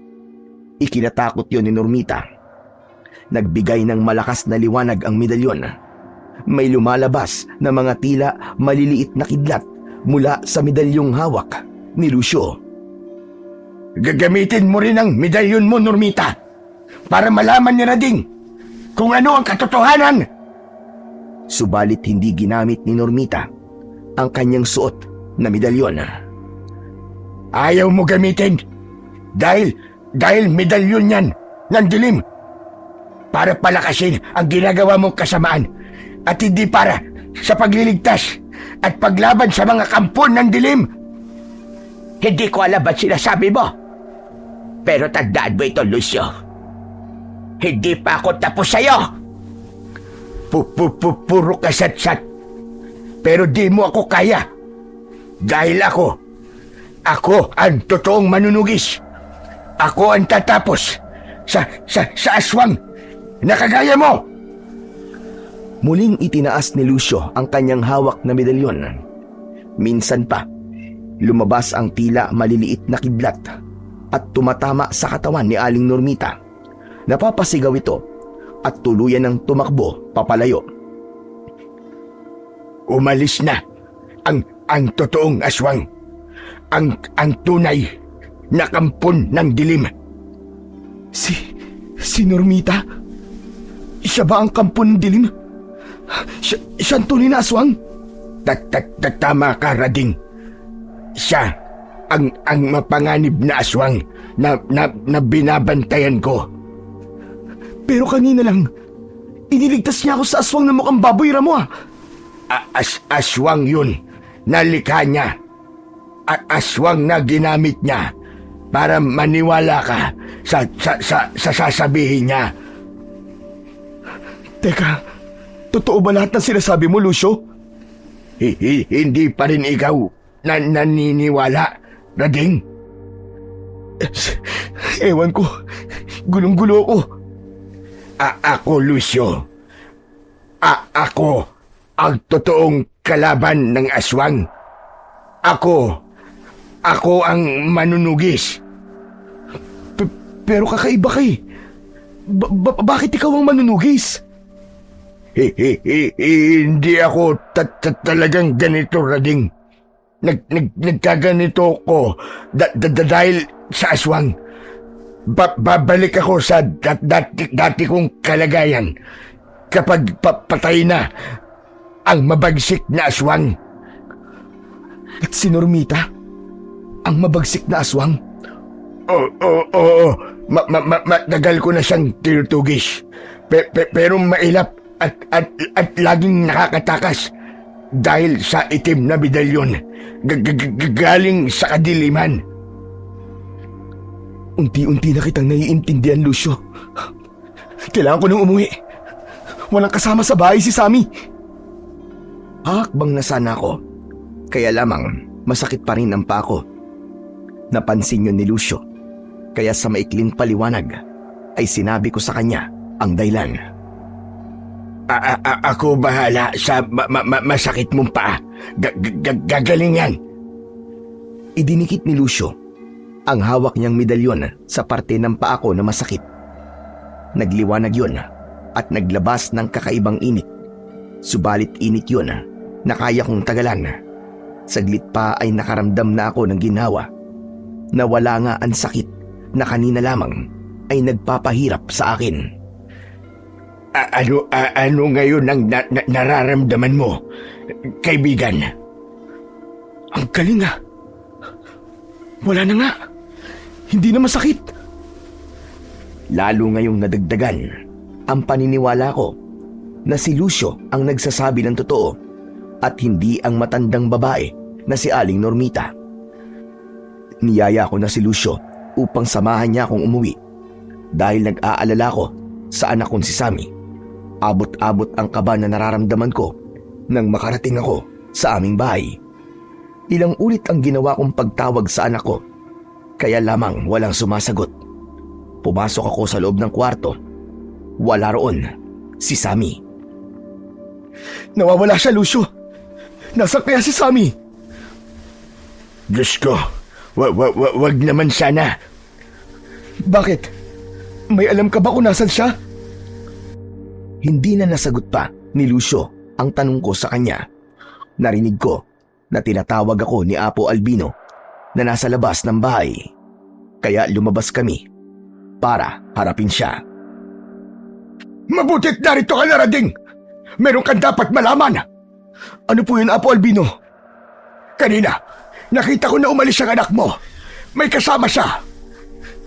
A: Ikinatakot yon ni Normita. Nagbigay ng malakas na liwanag ang medalyon. May lumalabas na mga tila maliliit na kidlat mula sa medalyong hawak ni Lucio.
D: Gagamitin mo rin ang medalyon mo, Normita, para malaman ni Rading kung ano ang katotohanan.
A: Subalit hindi ginamit ni Normita ang kanyang suot na medalyon.
D: Ayaw mo gamitin dahil medalyon yan ng dilim para palakasin ang ginagawa mong kasamaan at hindi para sa pagliligtas at paglaban sa mga kampon ng dilim. Hindi ko alam ba't sinasabi mo, pero tandaan mo ito, Lucio. Hindi pa ako tapos sa'yo. Puro kasat-sat, pero di mo ako kaya. Dahil ako ang totoong manunugis. Ako ang tatapos sa aswang na kagaya mo.
A: Muling itinaas ni Lucio ang kanyang hawak na medalyon. Minsan pa, lumabas ang tila maliliit na kidlat at tumatama sa katawan ni Aling Normita. Napapasigaw ito at tuluyan ng tumakbo papalayo.
D: Umalis na ang totoong aswang. Ang tunay na kampon ng dilim.
C: Si Normita?
B: Siya ba ang kampo ng dilim? Siya ang tunay na aswang?
C: Tama ka, Rading. Siya ang mapanganib na aswang na binabantayan ko.
B: Pero kanina lang, iniligtas niya ako sa aswang na mukhang baboy ramo ah.
C: Aswang yun. Nalikha niya. Aswang na ginamit niya para maniwala ka sa sasabihin niya.
B: Teka, totoo ba lahat ng sinasabi mo, Lucio?
C: Hindi pa rin ikaw naniniwala, Rading?
B: Ewan ko, gulong-gulo ko.
C: Ako, Lucio. Ako ang totoong kalaban ng aswang. Ako ang manunugis.
B: Pero kakaiba kay. Bakit ikaw ang manunugis?
C: Hindi ako talagang ganito, Rading. Nagkaganito ko dahil sa aswang. Babalik ako sa dati kong kalagayan kapag patay na ang mabagsik na aswang.
B: At si Normita? Ang mabagsik na aswang?
C: Oo. Matagal ko na siyang tinutugis. Pero mailap at laging nakakatakas dahil sa itim na medalyon galing sa kadiliman.
B: Unti-unti na kitang naiintindihan, Lucio. Kailangan ko nang umuwi. Walang kasama sa bahay si Sammy.
A: Hakbang na sana ako. Kaya lamang masakit pa rin ang pako. Napansin yun ni Lucio. Kaya sa maikling paliwanag ay sinabi ko sa kanya ang dahilan.
C: Ako bahala sa masakit mong paa. Gagaling yan.
A: Idinikit ni Lucio ang hawak niyang medalyon sa parte ng paa ko na masakit. Nagliwanag yun at naglabas ng kakaibang init. Subalit init yun na kaya kong tagalan. Saglit pa ay nakaramdam na ako ng ginhawa. Nawala nga ang sakit na kanina lamang ay nagpapahirap sa akin.
C: Ano ngayon ang nararamdaman mo, kaibigan?
B: Ang galing ah. Wala na nga. Hindi na masakit.
A: Lalo ngayong nadagdagan ang paniniwala ko na si Lucio ang nagsasabi ng totoo at hindi ang matandang babae na si Aling Normita. Niyaya ko na si Lucio upang samahan niya akong umuwi dahil nag-aalala ko sa anak kong si Sammy. Abot-abot ang kaba na nararamdaman ko nang makarating ako sa aming bahay. Ilang ulit ang ginawa kong pagtawag sa anak ko, kaya lamang walang sumasagot. Pumasok ako sa loob ng kwarto. Wala roon si Sammy.
B: Nawawala siya, Lucio. Nasaan kaya si Sammy?
C: Diyos ko, wag naman sana.
B: Bakit? May alam ka ba kung nasan siya?
A: Hindi na nasagot pa ni Lucio ang tanong ko sa kanya. Narinig ko na tinatawag ako ni Apo Albino na nasa labas ng bahay. Kaya lumabas kami para harapin siya.
C: Mabutit narito ka na, Rading. Meron kang dapat malaman.
B: Ano po yun, Apo Albino?
C: Kanina, nakita ko na umalis ang anak mo. May kasama siya.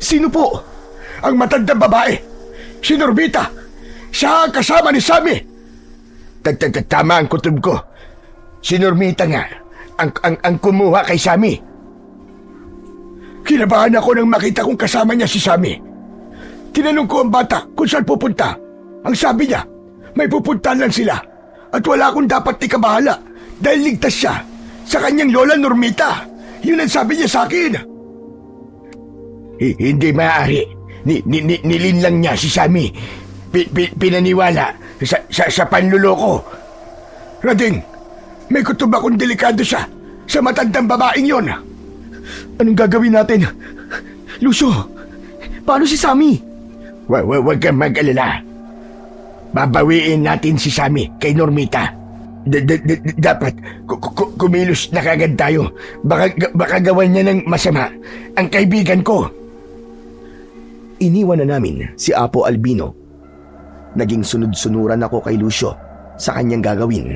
B: Sino po?
C: Ang matandang babae. Si Normita. Siya ang kasama ni Sammy. Tama ang kutob ko. Si Normita nga ang kumuha kay Sammy. Kinabahan ako nang makita kong kasama niya si Sammy. Tinanong ko ang bata kung saan pupunta. Ang sabi niya, may pupuntahan lang sila at wala akong dapat ikabahala dahil ligtas siya sa kanyang lola Normita. Yun ang sabi niya sa akin. Hindi maaari. Nilinlang niya si Sammy. Pinaniwala sa panluloko. Rading, may kutob akong delikado siya sa matandang babaeng yon.
B: Anong gagawin natin? Lucio, paano si Sammy?
C: Huwag kang mag-alala. Babawiin natin si Sammy kay Normita. Dapat kumilos na kagad tayo. Baka gawan niya ng masama ang kaibigan ko.
A: Iniwan na namin si Apo Albino. Naging sunod-sunuran ako kay Lucio sa kanyang gagawin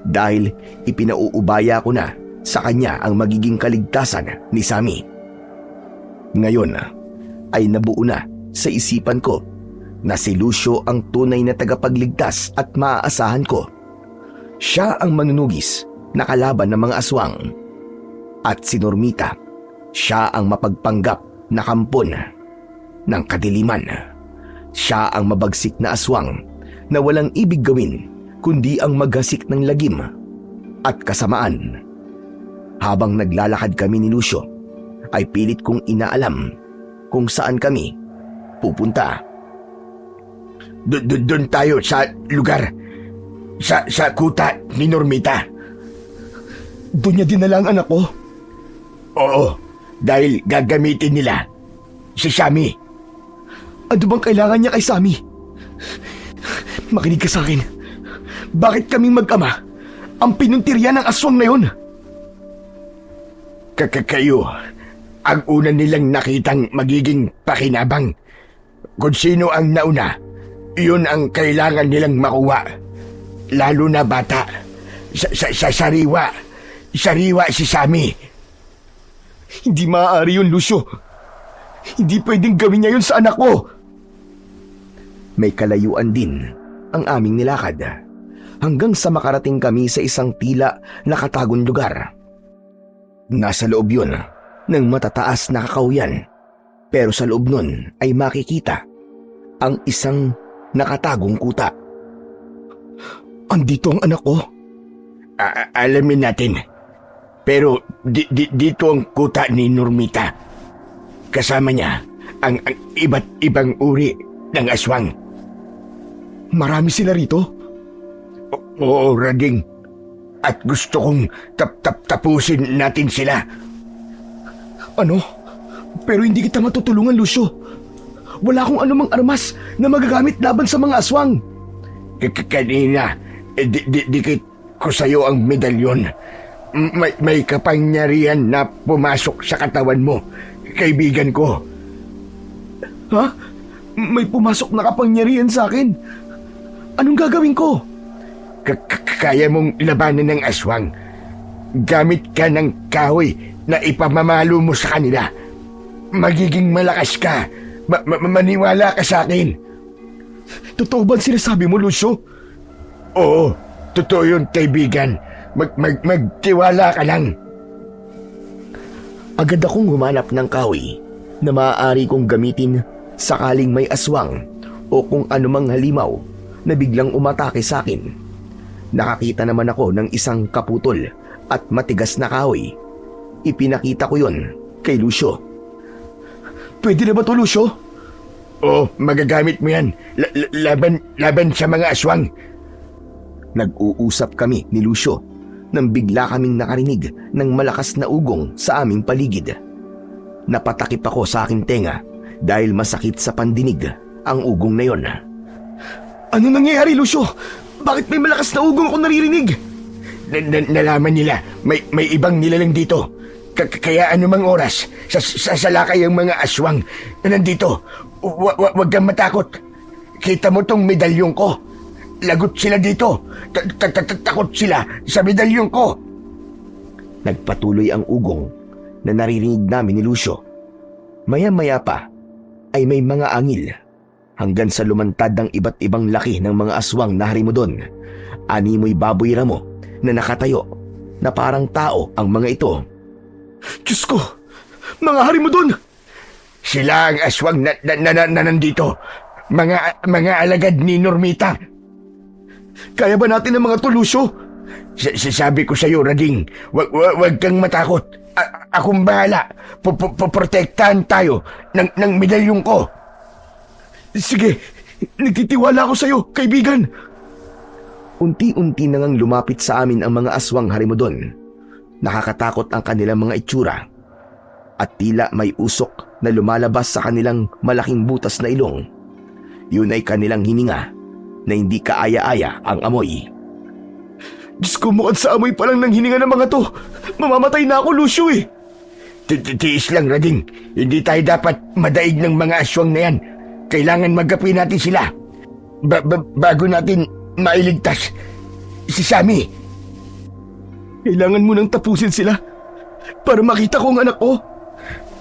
A: dahil ipinauubaya ko na sa kanya ang magiging kaligtasan ni Sammy. Ngayon ay nabuo na sa isipan ko na si Lucio ang tunay na tagapagligtas at maaasahan ko. Siya ang manunugis na kalaban ng mga aswang. At si Normita, siya ang mapagpanggap na kampon ng kadiliman. Siya ang mabagsik na aswang na walang ibig gawin kundi ang maghasik ng lagim at kasamaan. Habang naglalakad kami ni Lucio, ay pilit kong inaalam kung saan kami pupunta.
C: Doon tayo sa lugar. Sa kuta ni Normita.
B: Doon niya dinala ang anak ko?
C: Oo, dahil gagamitin nila si Sammy.
B: Ano bang kailangan niya kay Sammy? Makinig ka sa akin. Bakit kaming mag-ama ang pinuntirya ng aswang na yun?
C: Kayo, ang una nilang nakitang magiging pakinabang. Kung sino ang nauna, iyon ang kailangan nilang makuha. Lalo na bata. Sa sariwa. Sariwa si Sammy.
B: Hindi maaari yun, Lucio. Hindi pwedeng gawin niya yun sa anak ko.
A: May kalayuan din ang aming nilakad hanggang sa makarating kami sa isang tila nakatagong lugar. Nasa loob yun ng matataas na kakauyan, pero sa loob nun ay makikita ang isang nakatagong kuta.
B: Andito ang anak ko?
C: Alamin natin. Pero dito ang kuta ni Normita. Kasama niya ang iba't ibang uri ng aswang.
B: Marami sila rito?
C: Oo, Rading. At gusto kong tapusin natin sila.
B: Ano? Pero hindi kita matutulungan, Lucio. Wala akong anumang armas na magagamit laban sa mga aswang.
C: Kanina, dikit ko sa'yo ang medalyon. May kapangyarihan na pumasok sa katawan mo, kaibigan ko.
B: Ha? May pumasok na kapangyarihan sa akin? Anong gagawin ko?
C: Kaya mong labanan ng aswang. Gamit ka ng kahoy na ipamamalo mo sa kanila. Magiging malakas ka. Maniwala ka sa akin.
B: Totoo ba ang sinasabi mo, Lucio?
C: Oo, totoo yun, kaibigan. Magtiwala ka lang.
A: Agad akong humanap ng kahoy na maaari kong gamitin sakaling may aswang o kung anumang halimaw na biglang umatake sa akin. Nakakita naman ako ng isang kaputol at matigas na kahoy. Ipinakita ko yon kay Lucio.
B: Pwede na ba to, Lucio?
C: Oo, magagamit mo yan. Laban sa mga aswang.
A: Nag-uusap kami ni Lucio nang bigla kaming nakarinig ng malakas na ugong sa aming paligid. Napatakip ako sa aking tenga dahil masakit sa pandinig ang ugong na yon.
B: Ano nangyayari, Lucio? Bakit may malakas na ugong ako naririnig?
C: Nalaman nila, may ibang nilalang dito. Kaya anumang oras, sasalakay ang mga aswang na nandito. Huwag kang matakot. Kita mo tong medalyong ko. Lagot sila dito. Takot sila sa medalyong ko.
A: Nagpatuloy ang ugong na naririnig namin ni Lucio. Maya-maya pa ay may mga angil hanggang sa lumantad ang iba't ibang laki ng mga aswang na harimodon. Animoy baboy ramo na nakatayo na parang tao ang mga ito.
B: Diyos ko! Mga harimodon!
C: Sila ang aswang na nandito. Mga alagad ni Normita.
B: Kaya ba natin ang mga to, Lucio?
C: Sabi ko sa'yo, Rading, wag kang matakot. Akong bahala. Protektahan tayo ng medalyong ko.
B: Sige, nagtitiwala ako sa'yo, kaibigan.
A: Unti-unti na ngang lumapit sa amin ang mga aswang harimodon. Nakakatakot ang kanilang mga itsura. At tila may usok na lumalabas sa kanilang malaking butas na ilong. Yun ay kanilang hininga na hindi kaaya-aya ang amoy.
B: Diyos ko, mukhang sa amoy pa lang ng hininga ng mga to. Mamamatay na ako, Lucio eh.
C: Tiis lang, Rading. Hindi tayo dapat madaig ng mga aswang na yan. Kailangan magapi natin sila. bago natin mailigtas si Sammy.
B: Kailangan mo nang tapusin sila para makita ko ang anak ko.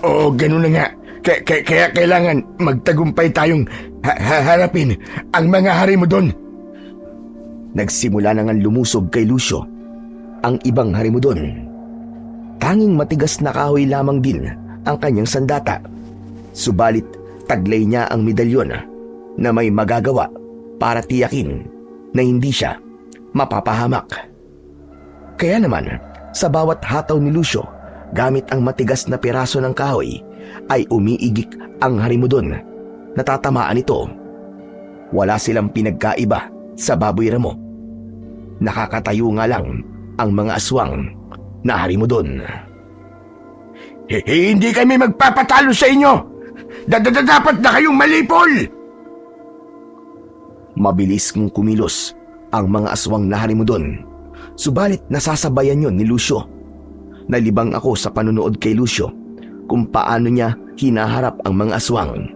C: Oo, ganun na nga. Kaya kailangan magtagumpay tayong harapin ang mga hari mo doon.
A: Nagsimula na nga lumusob kay Lucio ang ibang hari mo doon. Tanging matigas na kahoy lamang din ang kanyang sandata. Subalit taglay niya ang medalyon na may magagawa para tiyakin na hindi siya mapapahamak. Kaya naman, sa bawat hataw ni Lucio, gamit ang matigas na piraso ng kahoy, ay umiigik ang harimudon. Natatamaan ito. Wala silang pinagkaiba sa baboy ramo. Nakakatayo nga lang ang mga aswang na harimudon.
C: Hindi kami magpapatalo sa inyo. Dapat na kayong malipol.
A: Mabilis kong kumilos ang mga aswang na harimudon. Subalit nasasabayan yon ni Lucio. Nalibang ako sa panunood kay Lucio kung paano niya hinaharap ang mga aswang.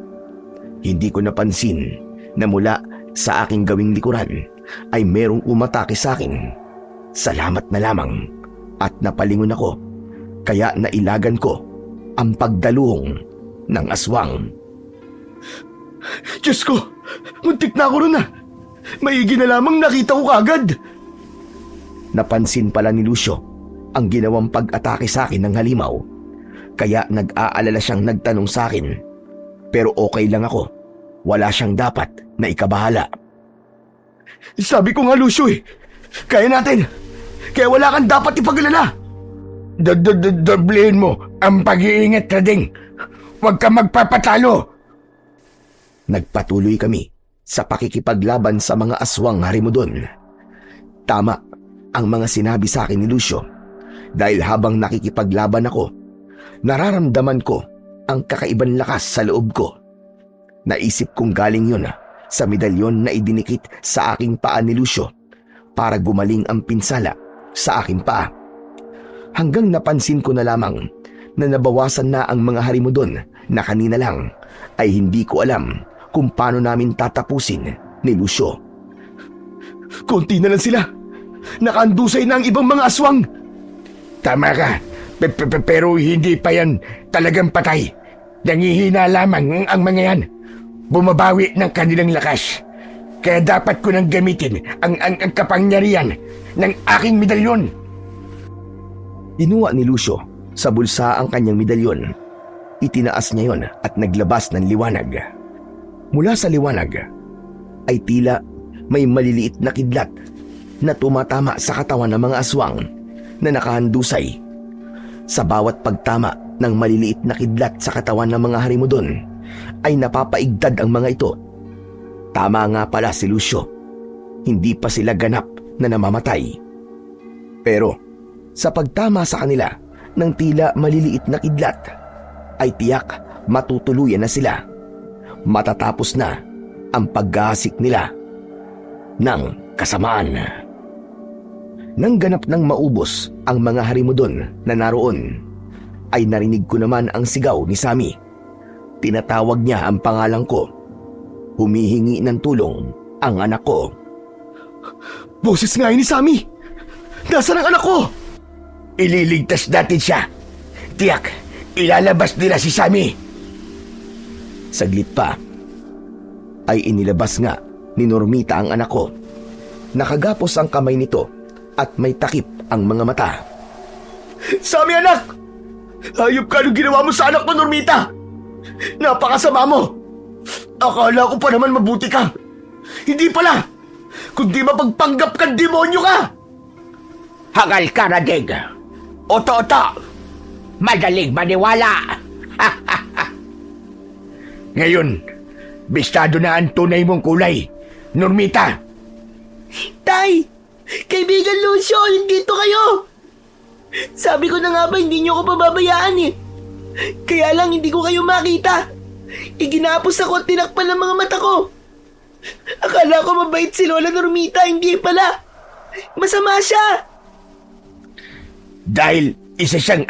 A: Hindi ko napansin na mula sa aking gawing likuran ay merong umatake sa akin. Salamat na lamang at napalingon ako, kaya nailagan ko ang pagdaluhong ng aswang.
B: Diyos ko, muntik na ako ron ah. Maigi na lamang nakita ko kagad.
A: Napansin pala ni Lucio ang ginawang pag-atake sa akin ng halimaw, kaya nag-aalala siyang nagtanong sa akin. Pero okay lang ako, wala siyang dapat na ikabahala.
B: Sabi ko nga Lucio kaya natin. Kaya wala kang dapat ipag-alala.
C: Doblehin mo ang pag-iingat, Rading. Huwag ka magpapatalo.
A: Nagpatuloy kami sa pakikipaglaban sa mga aswang harimudon. Tama ang mga sinabi sa akin ni Lucio, dahil habang nakikipaglaban ako, nararamdaman ko ang kakaibang lakas sa loob ko. Naisip kong galing yun sa medalyon na idinikit sa aking paa ni Lucio para gumaling ang pinsala sa aking paa. Hanggang napansin ko na lamang na nabawasan na ang mga harimudon na kanina lang ay hindi ko alam kung paano namin tatapusin ni Lucio.
B: Konti na lang sila. Nakaandusay na ang ibang mga aswang.
C: Tama ka, pero hindi pa yan talagang patay. Nangihina lamang ang mga yan. Bumabawi ng kanilang lakas. Kaya dapat ko nang gamitin ang kapangyarihan ng aking medalyon.
A: Inuwa ni Lucio sa bulsa ang kanyang medalyon. Itinaas niya yon at naglabas ng liwanag. Mula sa liwanag ay tila may maliliit na kidlat na tumatama sa katawan ng mga aswang na nakahandusay. Sa bawat pagtama ng maliliit na kidlat sa katawan ng mga harimudon ay napapaigdad ang mga ito. Tama nga pala si Lucio. Hindi pa sila ganap na namamatay. Pero sa pagtama sa kanila ng tila maliliit na kidlat, ay tiyak matutuluyan na sila. Matatapos na ang paghahasik nila ng kasamaan. Nang ganap ng maubos ang mga harimudon na naroon, ay narinig ko naman ang sigaw ni Sammy. Tinatawag niya ang pangalan ko. Humihingi ng tulong ang anak ko.
B: Boses nga ni Sammy. Nasaan ang anak ko?
C: Ililigtas natin siya. Tiyak, ilalabas nila si Sammy.
A: Saglit pa, ay inilabas nga ni Normita ang anak ko. Nakagapos ang kamay nito at may takip ang mga mata.
B: Sammy anak! Hayop ka nung ginawa mo sa anak mo, Normita! Napakasama mo! Akala ko pa naman mabuti ka. Hindi pala! Kundi mapagpanggap kang demonyo ka!
D: Hangal ka, Rading. Oto-oto. Madaling maniwala.
C: Ngayon, bistado na ang tunay mong kulay, Normita.
B: Tay! Kaibigan Lucio, nandito kayo! Sabi ko na nga ba hindi niyo ako pababayaan Kaya lang hindi ko kayo makita. Iginapos ako at tinakpan ng mga mata ko. Akala ko mabait si Lola Normita, hindi pala. Masama siya.
C: Dahil isa siyang